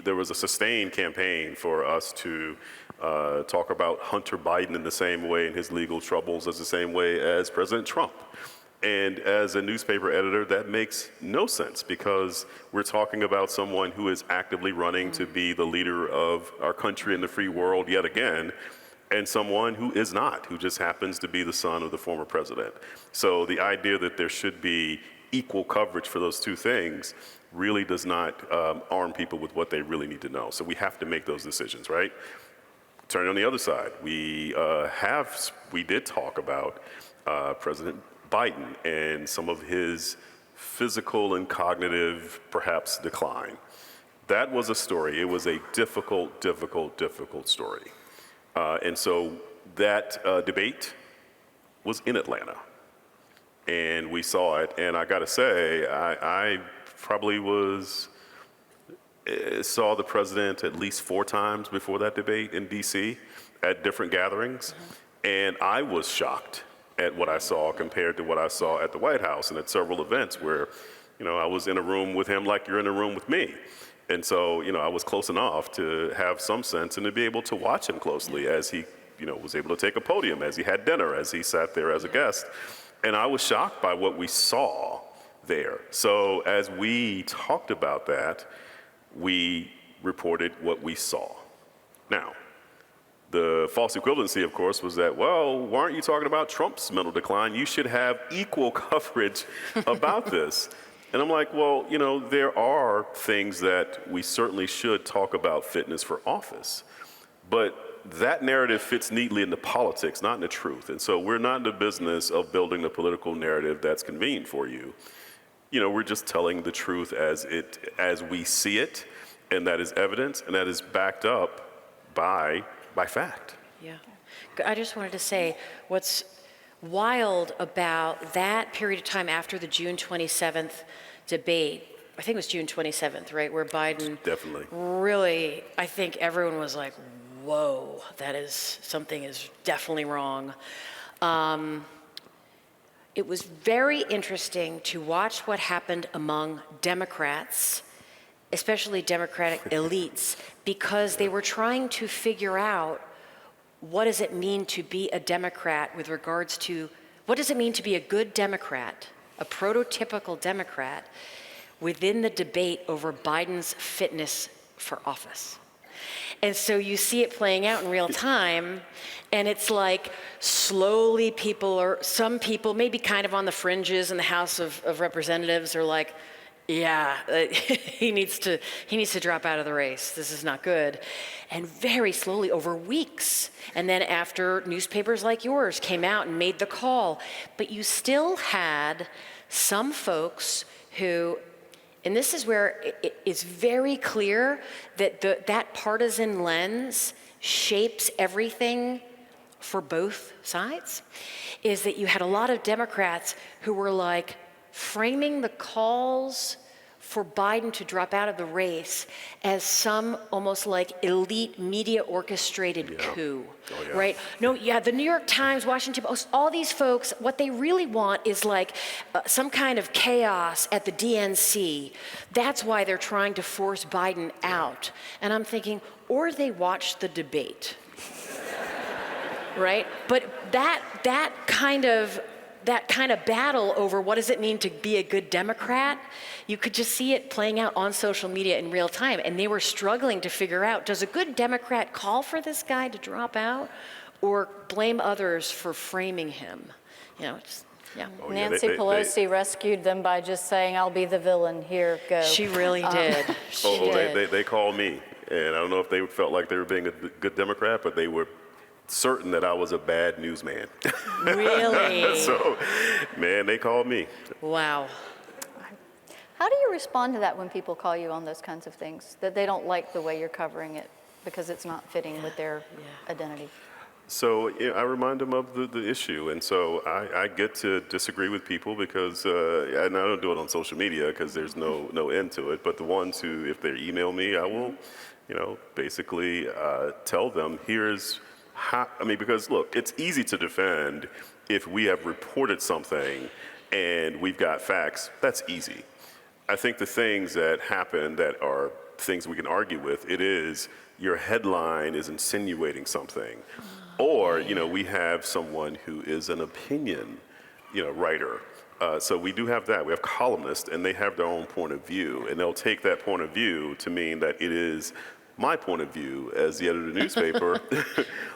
There was a sustained campaign for us to talk about Hunter Biden in the same way and his legal troubles as the same way as President Trump. And as a newspaper editor, that makes no sense, because we're talking about someone who is actively running to be the leader of our country and the free world yet again, and someone who is not, who just happens to be the son of the former president. So the idea that there should be equal coverage for those two things really does not arm people with what they really need to know. So we have to make those decisions, right? Turning on the other side, we did talk about President Biden and some of his physical and cognitive, perhaps, decline. That was a story. It was a difficult story. And so that debate was in Atlanta, and we saw it. And I got to say, I probably saw the president at least 4 times before that debate in D.C. at different gatherings, and I was shocked at what I saw compared to what I saw at the White House and at several events where, I was in a room with him like you're in a room with me. And so, I was close enough to have some sense and to be able to watch him closely as he, was able to take a podium, as he had dinner, as he sat there as a guest. And I was shocked by what we saw there. So as we talked about that, we reported what we saw. Now, the false equivalency, of course, was that, well, why aren't you talking about Trump's mental decline? You should have equal coverage about this. And I'm like, well, there are things that we certainly should talk about fitness for office. But that narrative fits neatly into politics, not in the truth. And so we're not in the business of building a political narrative that's convenient for you. We're just telling the truth as we see it, and that is evidence, and that is backed up by fact. Yeah. I just wanted to say what's wild about that period of time after the June 27th debate, I think it was June 27th, right, where Biden Definitely. really, I think everyone was like, whoa, something is definitely wrong. It was very interesting to watch what happened among Democrats, especially Democratic elites, because they were trying to figure out what does it mean to be a Democrat with regards to, what does it mean to be a good Democrat, a prototypical Democrat, within the debate over Biden's fitness for office. And so you see it playing out in real time, and it's like slowly some people, maybe kind of on the fringes in the House of Representatives, are like, yeah, he needs to drop out of the race. This is not good. And very slowly, over weeks, and then after newspapers like yours came out and made the call, but you still had some folks who, and this is where it's very clear that that partisan lens shapes everything for both sides, is that you had a lot of Democrats who were like framing the calls for Biden to drop out of the race as some almost like elite media orchestrated coup, right? No, the New York Times, Washington Post, all these folks, what they really want is like some kind of chaos at the DNC. That's why they're trying to force Biden out. And I'm thinking, or they watch the debate, right? But that kind of battle over what does it mean to be a good Democrat, you could just see it playing out on social media in real time. And they were struggling to figure out, does a good Democrat call for this guy to drop out or blame others for framing him? Nancy Pelosi rescued them by just saying, I'll be the villain, here, go. She really did. They called me. And I don't know if they felt like they were being a good Democrat, but they were certain that I was a bad newsman. Really? So, man, they called me. Wow. How do you respond to that when people call you on those kinds of things, that they don't like the way you're covering it? because it's not fitting with their identity. So I remind them of the issue, and so I get to disagree with people because, and I don't do it on social media because there's no end to it. But the ones who, if they email me, I will, basically tell them here's how. I mean, because look, it's easy to defend if we have reported something and we've got facts. That's easy. I think the things that happen that are things we can argue with, it is your headline is insinuating something. Or, we have someone who is an opinion, writer. So we do have that. We have columnists, and they have their own point of view. And they'll take that point of view to mean that it is my point of view as the editor of the newspaper.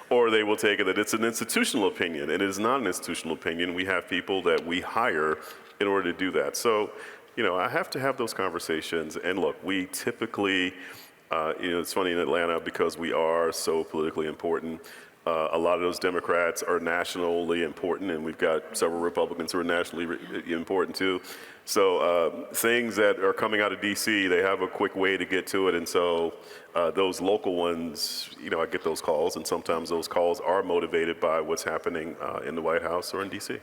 Or they will take it that it's an institutional opinion, and it is not an institutional opinion. We have people that we hire in order to do that. So, I have to have those conversations. And look, we typically, it's funny in Atlanta because we are so politically important. A lot of those Democrats are nationally important, and we've got several Republicans who are nationally important too. So things that are coming out of D.C., they have a quick way to get to it, and so those local ones, I get those calls, and sometimes those calls are motivated by what's happening in the White House or in D.C.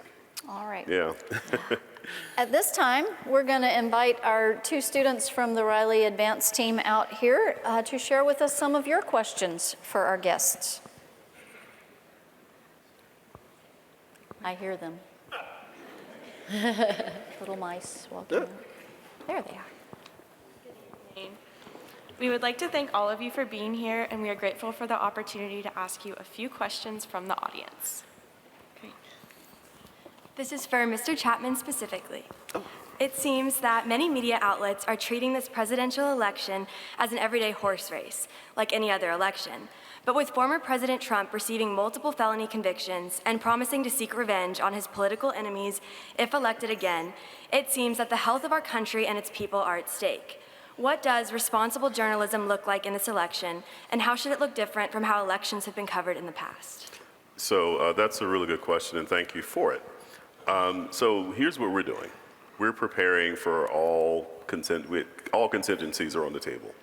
All right. Yeah. At this time, we're going to invite our two students from the Riley Advanced team out here to share with us some of your questions for our guests. I hear them. Little mice walking out. There they are. We would like to thank all of you for being here, and we are grateful for the opportunity to ask you a few questions from the audience. This is for Mr. Chapman specifically. It seems that many media outlets are treating this presidential election as an everyday horse race, like any other election. But with former President Trump receiving multiple felony convictions and promising to seek revenge on his political enemies if elected again, it seems that the health of our country and its people are at stake. What does responsible journalism look like in this election, and how should it look different from how elections have been covered in the past? So that's a really good question, and thank you for it. So here's what we're doing. We're preparing for all contingencies are on the table.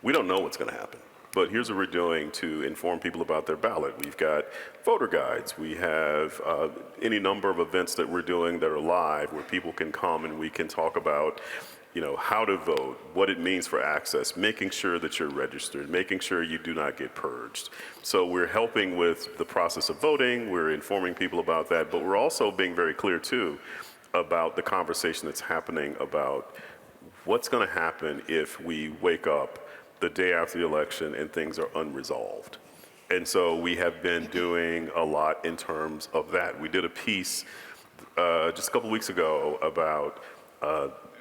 We don't know what's going to happen. But here's what we're doing to inform people about their ballot. We've got voter guides. We have any number of events that we're doing that are live where people can come and we can talk about, how to vote, what it means for access, making sure that you're registered, making sure you do not get purged. So we're helping with the process of voting. We're informing people about that. But we're also being very clear, too, about the conversation that's happening about what's going to happen if we wake up the day after the election and things are unresolved. And so we have been doing a lot in terms of that. We did a piece just a couple weeks ago about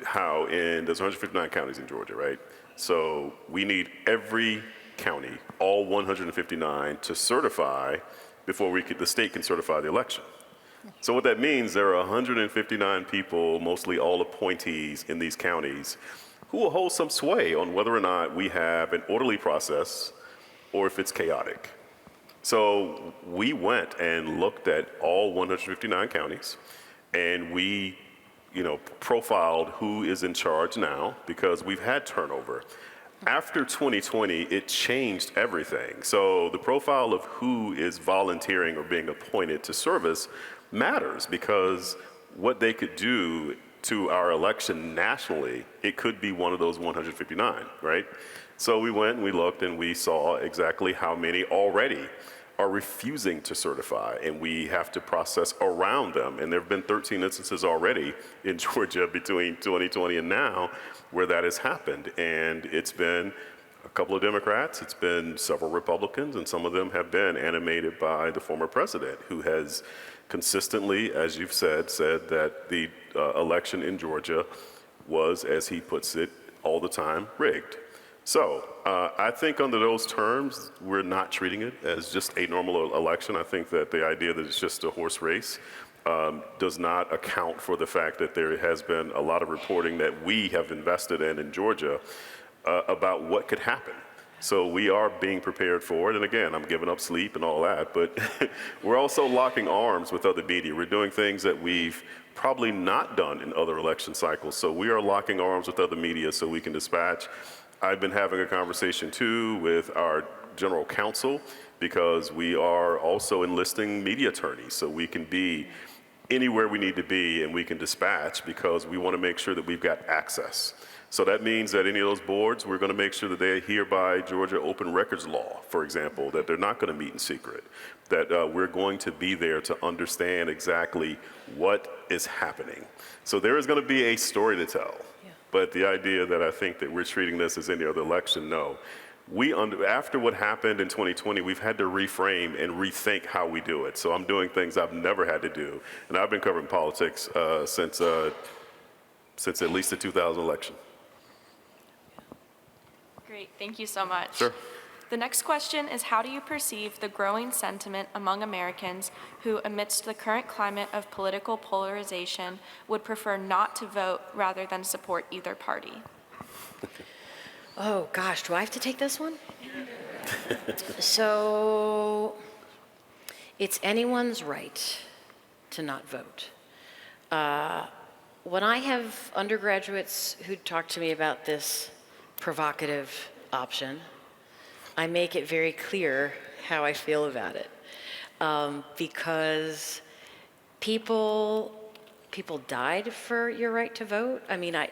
how there's 159 counties in Georgia, right? So we need every county, all 159, to certify before the state can certify the election. So what that means, there are 159 people, mostly all appointees in these counties, who will hold some sway on whether or not we have an orderly process or if it's chaotic. So we went and looked at all 159 counties, and we profiled who is in charge now because we've had turnover. After 2020, it changed everything. So the profile of who is volunteering or being appointed to service matters because what they could do to our election nationally, it could be one of those 159, right? So we went and we looked and we saw exactly how many already are refusing to certify, and we have to process around them. And there have been 13 instances already in Georgia between 2020 and now where that has happened. And it's been a couple of Democrats, it's been several Republicans, and some of them have been animated by the former president, who has consistently, as you've said that the election in Georgia was, as he puts it all the time, rigged. So I think under those terms, we're not treating it as just a normal election. I think that the idea that it's just a horse race does not account for the fact that there has been a lot of reporting that we have invested in Georgia about what could happen. So we are being prepared for it. And again, I'm giving up sleep and all that, but we're also locking arms with other media. We're doing things that we've probably not done in other election cycles. So we are locking arms with other media so we can dispatch. I've been having a conversation too with our general counsel, because we are also enlisting media attorneys, so we can be anywhere we need to be and we can dispatch, because we want to make sure that we've got access. So that means that any of those boards, we're going to make sure that they adhere by Georgia open records law, for example, that they're not going to meet in secret, that we're going to be there to understand exactly what is happening. So there is going to be a story to tell. Yeah. But the idea that I think that we're treating this as any other election, no. After what happened in 2020, we've had to reframe and rethink how we do it. So I'm doing things I've never had to do. And I've been covering politics since at least the 2000 election. Great, thank you so much. Sure. The next question is, how do you perceive the growing sentiment among Americans who, amidst the current climate of political polarization, would prefer not to vote rather than support either party? Oh gosh, do I have to take this one? So, it's anyone's right to not vote. When I have undergraduates who talk to me about this provocative option, I make it very clear how I feel about it. Because people died for your right to vote. I mean, I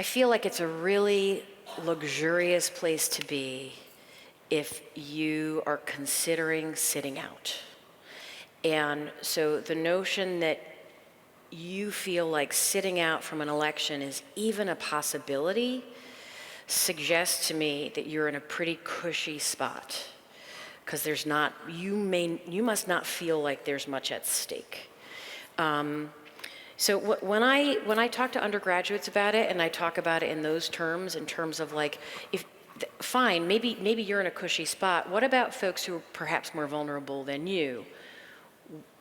feel like it's a really luxurious place to be if you are considering sitting out. And so the notion that you feel like sitting out from an election is even a possibility suggests to me that you're in a pretty cushy spot, because you must not feel like there's much at stake. So when I talk to undergraduates about it, and I talk about it in those terms, in terms of like, fine, maybe you're in a cushy spot. What about folks who are perhaps more vulnerable than you?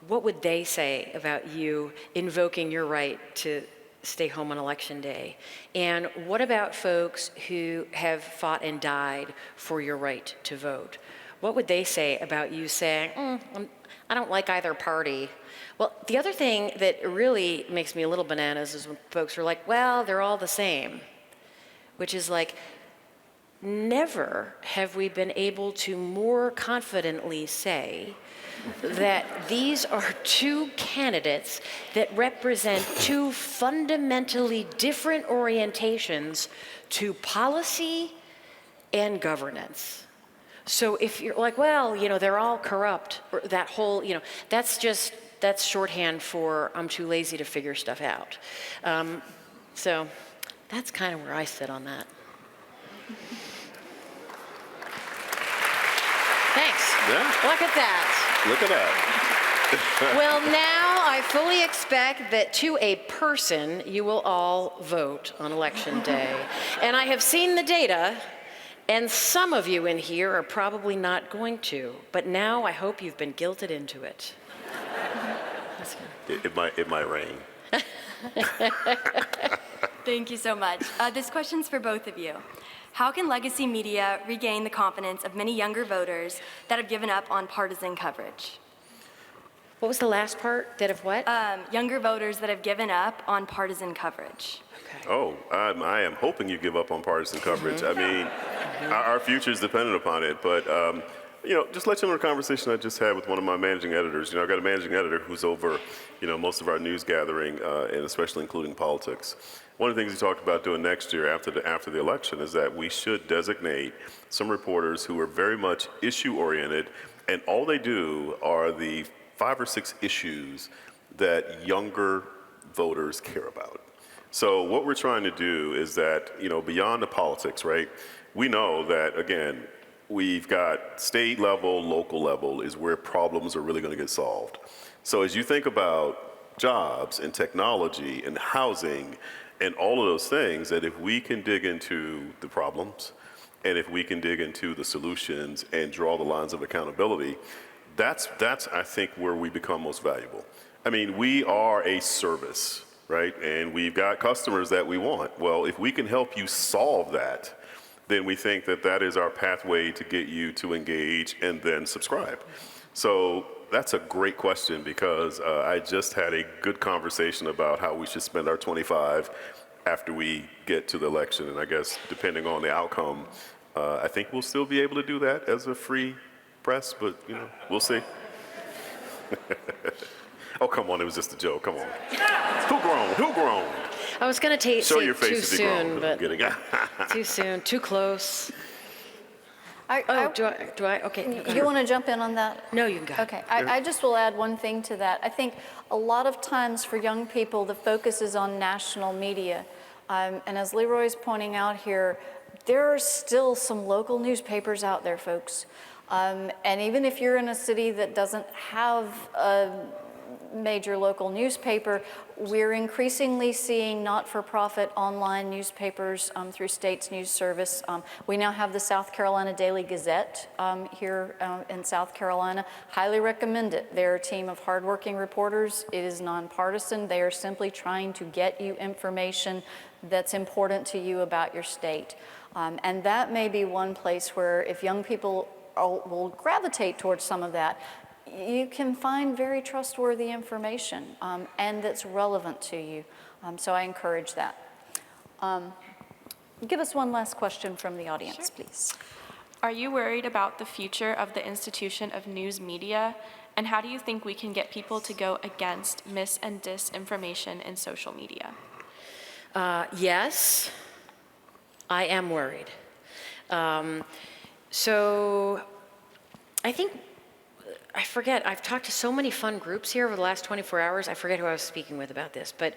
What would they say about you invoking your right to stay home on election day? And what about folks who have fought and died for your right to vote? What would they say about you saying, I don't like either party? Well, the other thing that really makes me a little bananas is when folks are like, well, they're all the same, which is like, never have we been able to more confidently say that these are two candidates that represent two fundamentally different orientations to policy and governance. So if you're like, well, they're all corrupt, or that whole, that's shorthand for I'm too lazy to figure stuff out. So that's kind of where I sit on that. Thanks. Yeah. Look at that. Look at that. Well, now I fully expect that to a person, you will all vote on Election Day. And I have seen the data, and some of you in here are probably not going to. But now I hope you've been guilted into it. It might rain. Thank you so much. This question's for both of you. How can legacy media regain the confidence of many younger voters that have given up on partisan coverage? What was the last part? That of what? Younger voters that have given up on partisan coverage. Okay. Oh, I am hoping you give up on partisan coverage. I mean, our future is dependent upon it. But, just let you know the conversation I just had with one of my managing editors. I've got a managing editor who's over, most of our news gathering, and especially including politics. One of the things he talked about doing next year after the election is that we should designate some reporters who are very much issue-oriented, and all they do are the 5 or 6 issues that younger voters care about. So what we're trying to do is that, beyond the politics, right, we know that, again, we've got state level, local level is where problems are really going to get solved. So as you think about jobs and technology and housing and all of those things, that if we can dig into the problems and if we can dig into the solutions and draw the lines of accountability, that's I think where we become most valuable. I mean, we are a service, right? And we've got customers that we want. Well, if we can help you solve that, then we think that that is our pathway to get you to engage and then subscribe. So that's a great question, because I just had a good conversation about how we should spend our 25 after we get to the election. And I guess depending on the outcome, I think we'll still be able to do that as a free press, but we'll see. Oh, come on, it was just a joke. Come on. Who groaned? Who groaned? I was going to Show say your too face if you soon, groaned. I'm but kidding. too soon, too close. Oh, do I? Okay. You want to jump in on that? No, you can go. Okay, I just will add one thing to that. I think a lot of times for young people, the focus is on national media. And as Leroy's pointing out here, there are still some local newspapers out there, folks. And even if you're in a city that doesn't have a major local newspaper, we're increasingly seeing not-for-profit online newspapers through State's News Service. We now have the South Carolina Daily Gazette here in South Carolina. Highly recommend it. They're a team of hardworking reporters. It is nonpartisan. They are simply trying to get you information that's important to you about your state. And that may be one place where if young people will gravitate towards some of that, you can find very trustworthy information and that's relevant to you. So I encourage that. Give us one last question from the audience, please. Are you worried about the future of the institution of news media? And how do you think we can get people to go against mis- and disinformation in social media? Yes, I am worried. So I think, I forget, I've talked to so many fun groups here over the last 24 hours, I forget who I was speaking with about this, but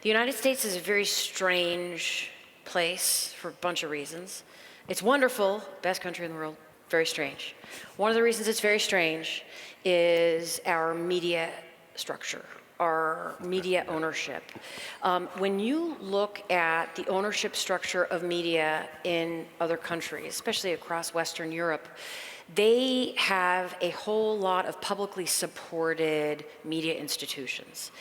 the United States is a very strange place for a bunch of reasons. It's wonderful, best country in the world, very strange. One of the reasons it's very strange is our media structure, our media ownership. When you look at the ownership structure of media in other countries, especially across Western Europe, they have a whole lot of publicly supported media institutions.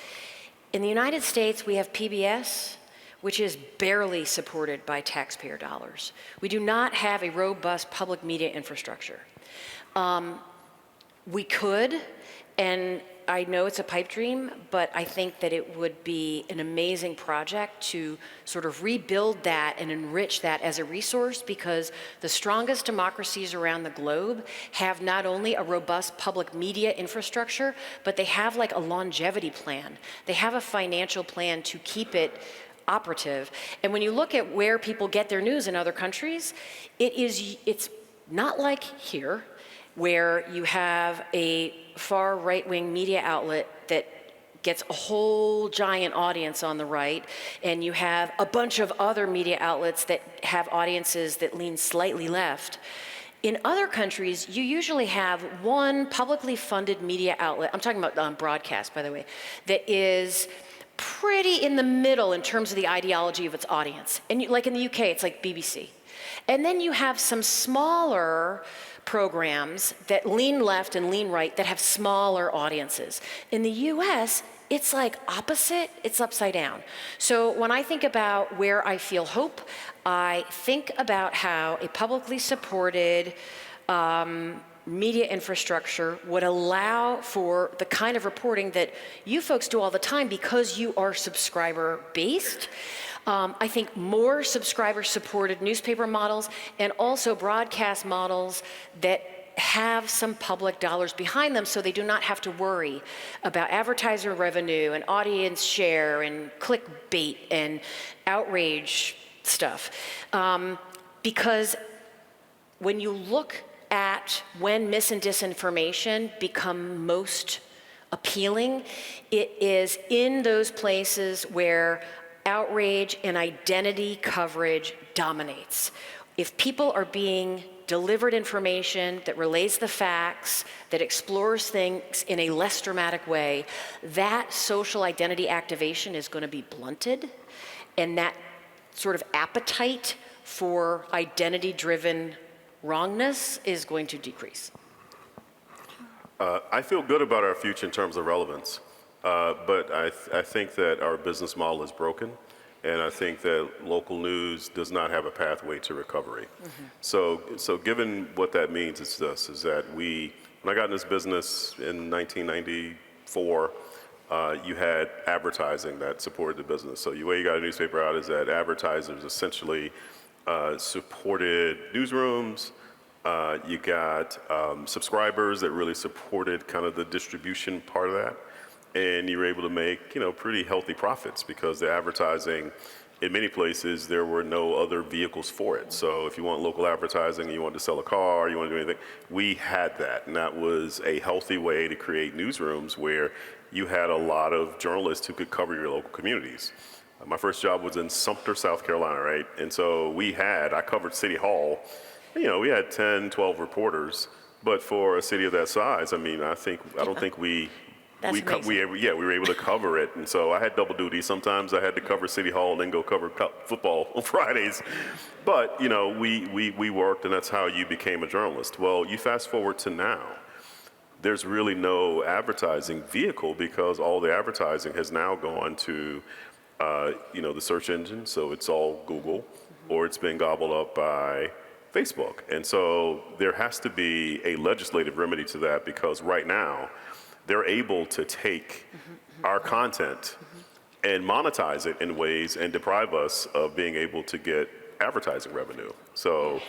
In the United States, we have PBS, which is barely supported by taxpayer dollars. We do not have a robust public media infrastructure. We could, and I know it's a pipe dream, but I think that it would be an amazing project to sort of rebuild that and enrich that as a resource, because the strongest democracies around the globe have not only a robust public media infrastructure, but they have like a longevity plan. They have a financial plan to keep it operative. And when you look at where people get their news in other countries, it's not like here, where you have a far right-wing media outlet that gets a whole giant audience on the right, and you have a bunch of other media outlets that have audiences that lean slightly left. In other countries, you usually have one publicly funded media outlet, I'm talking about broadcast, by the way, that is pretty in the middle in terms of the ideology of its audience. And like in the UK, it's like BBC. And then you have some smaller programs that lean left and lean right that have smaller audiences. In the US, it's like opposite, it's upside down. So when I think about where I feel hope, I think about how a publicly supported media infrastructure would allow for the kind of reporting that you folks do all the time because you are subscriber-based. I think more subscriber-supported newspaper models and also broadcast models that have some public dollars behind them so they do not have to worry about advertiser revenue and audience share and clickbait and outrage stuff. Because when you look at when mis and disinformation become most appealing, it is in those places where outrage and identity coverage dominates. If people are being delivered information that relays the facts, that explores things in a less dramatic way, that social identity activation is going to be blunted, and that sort of appetite for identity-driven wrongness is going to decrease. I feel good about our future in terms of relevance, but I think that our business model is broken, and I think that local news does not have a pathway to recovery. Mm-hmm. So given what that means, it's this, is that when I got in this business in 1994, you had advertising that supported the business. So the way you got a newspaper out is that advertisers essentially supported newsrooms. You got subscribers that really supported kind of the distribution part of that. And you were able to make, pretty healthy profits because the advertising, in many places, there were no other vehicles for it. So if you want local advertising, you want to sell a car, you want to do anything, we had that. And that was a healthy way to create newsrooms where you had a lot of journalists who could cover your local communities. My first job was in Sumter, South Carolina, right? And so I covered City Hall. We had 10, 12 reporters, but for a city of that size, I don't think we were able to cover it. And so I had double duty. Sometimes I had to cover City Hall and then go cover football on Fridays. But, we worked, and that's how you became a journalist. Well, you fast forward to now. There's really no advertising vehicle because all the advertising has now gone to, the search engine. So it's all Google, or it's been gobbled up by Facebook. And so there has to be a legislative remedy to that because right now they're able to take our content and monetize it in ways and deprive us of being able to get advertising revenue. So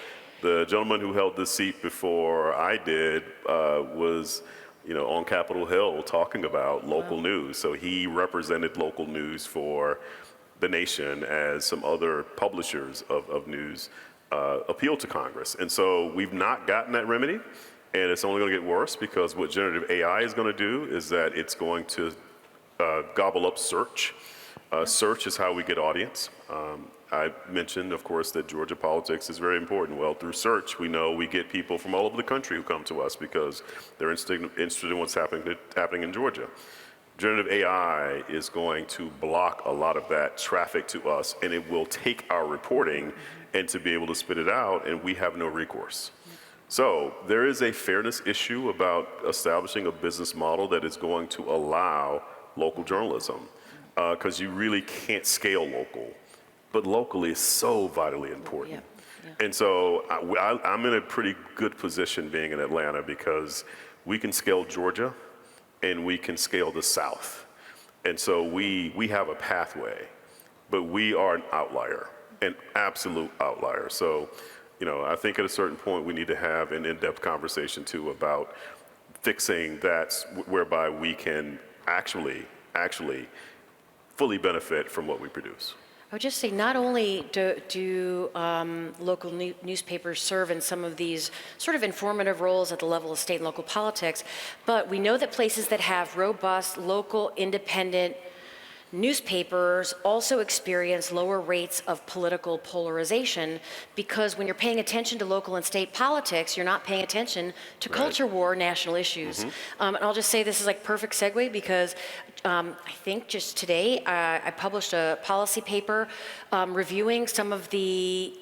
the gentleman who held this seat before I did was on Capitol Hill talking about local news. So he represented local news for the nation as some other publishers of news appeal to Congress. And so we've not gotten that remedy, and it's only going to get worse because what generative AI is going to do is that it's going to gobble up search. Search is how we get audience. I mentioned, of course, that Georgia politics is very important. Well, through search, we know we get people from all over the country who come to us because they're interested in what's happening in Georgia. Generative AI is going to block a lot of that traffic to us, and it will take our reporting and to be able to spit it out, and we have no recourse. So there is a fairness issue about establishing a business model that is going to allow local journalism, because you really can't scale local, but locally is so vitally important. And so I'm in a pretty good position being in Atlanta because we can scale Georgia and we can scale the South. And so we have a pathway, but we are an outlier, an absolute outlier. So, I think at a certain point we need to have an in-depth conversation too about fixing that whereby we can actually fully benefit from what we produce. I would just say not only do local newspapers serve in some of these sort of informative roles at the level of state and local politics, but we know that places that have robust local independent newspapers also experience lower rates of political polarization because when you're paying attention to local and state politics, you're not paying attention to culture war, national issues. And I'll just say this is like perfect segue because I think just today I published a policy paper reviewing some of the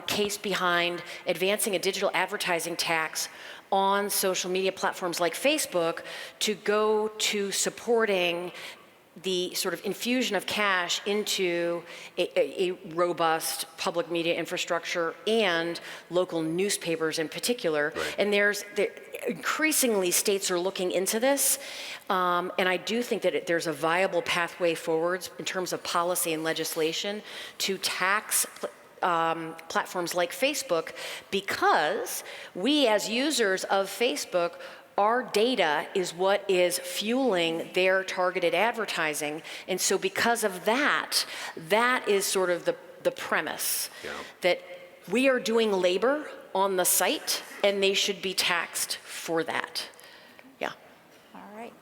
case behind advancing a digital advertising tax on social media platforms like Facebook to go to supporting the sort of infusion of cash into a robust public media infrastructure and local newspapers in particular. And increasingly states are looking into this. And I do think that there's a viable pathway forwards in terms of policy and legislation to tax platforms like Facebook because we as users of Facebook, our data is what is fueling their targeted advertising. And so because of that, that is sort of the premise that we are doing labor on the site and they should be taxed for that. All right.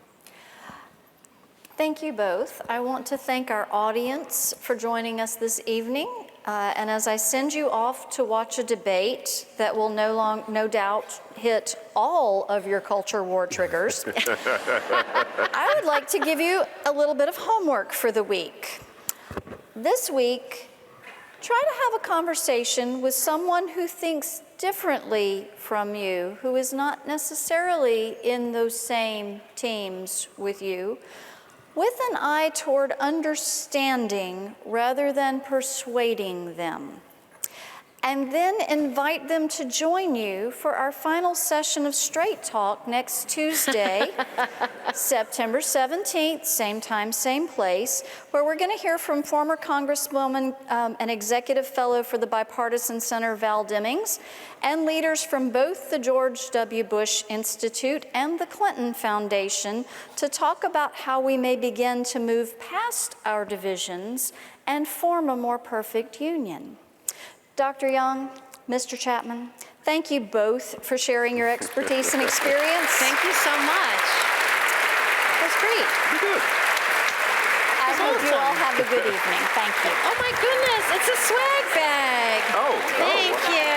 Thank you both. I want to thank our audience for joining us this evening. And as I send you off to watch a debate that will no doubt hit all of your culture war triggers, I would like to give you a little bit of homework for the week. This week, try to have a conversation with someone who thinks differently from you, who is not necessarily in those same teams with you, with an eye toward understanding rather than persuading them. and then invite them to join you for our final session of Straight Talk next Tuesday, September 17th, same time, same place, where we're going to hear from former Congresswoman and Executive Fellow for the Bipartisan Center, Val Demings, and leaders from both the George W. Bush Institute and the Clinton Foundation to talk about how we may begin to move past our divisions and form a more perfect union. Dr. Young, Mr. Chapman, thank you both for sharing your expertise and experience. Thank you so much. That's great. You're good. I hope you all have a good evening. Thank you. Oh my goodness, it's a swag bag. Thank you.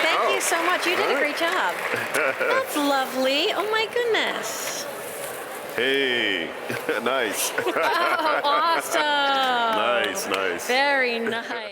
Thank you so much. You did a great job. That's lovely. Oh my goodness. Hey, nice. Oh, awesome. Nice. Very nice.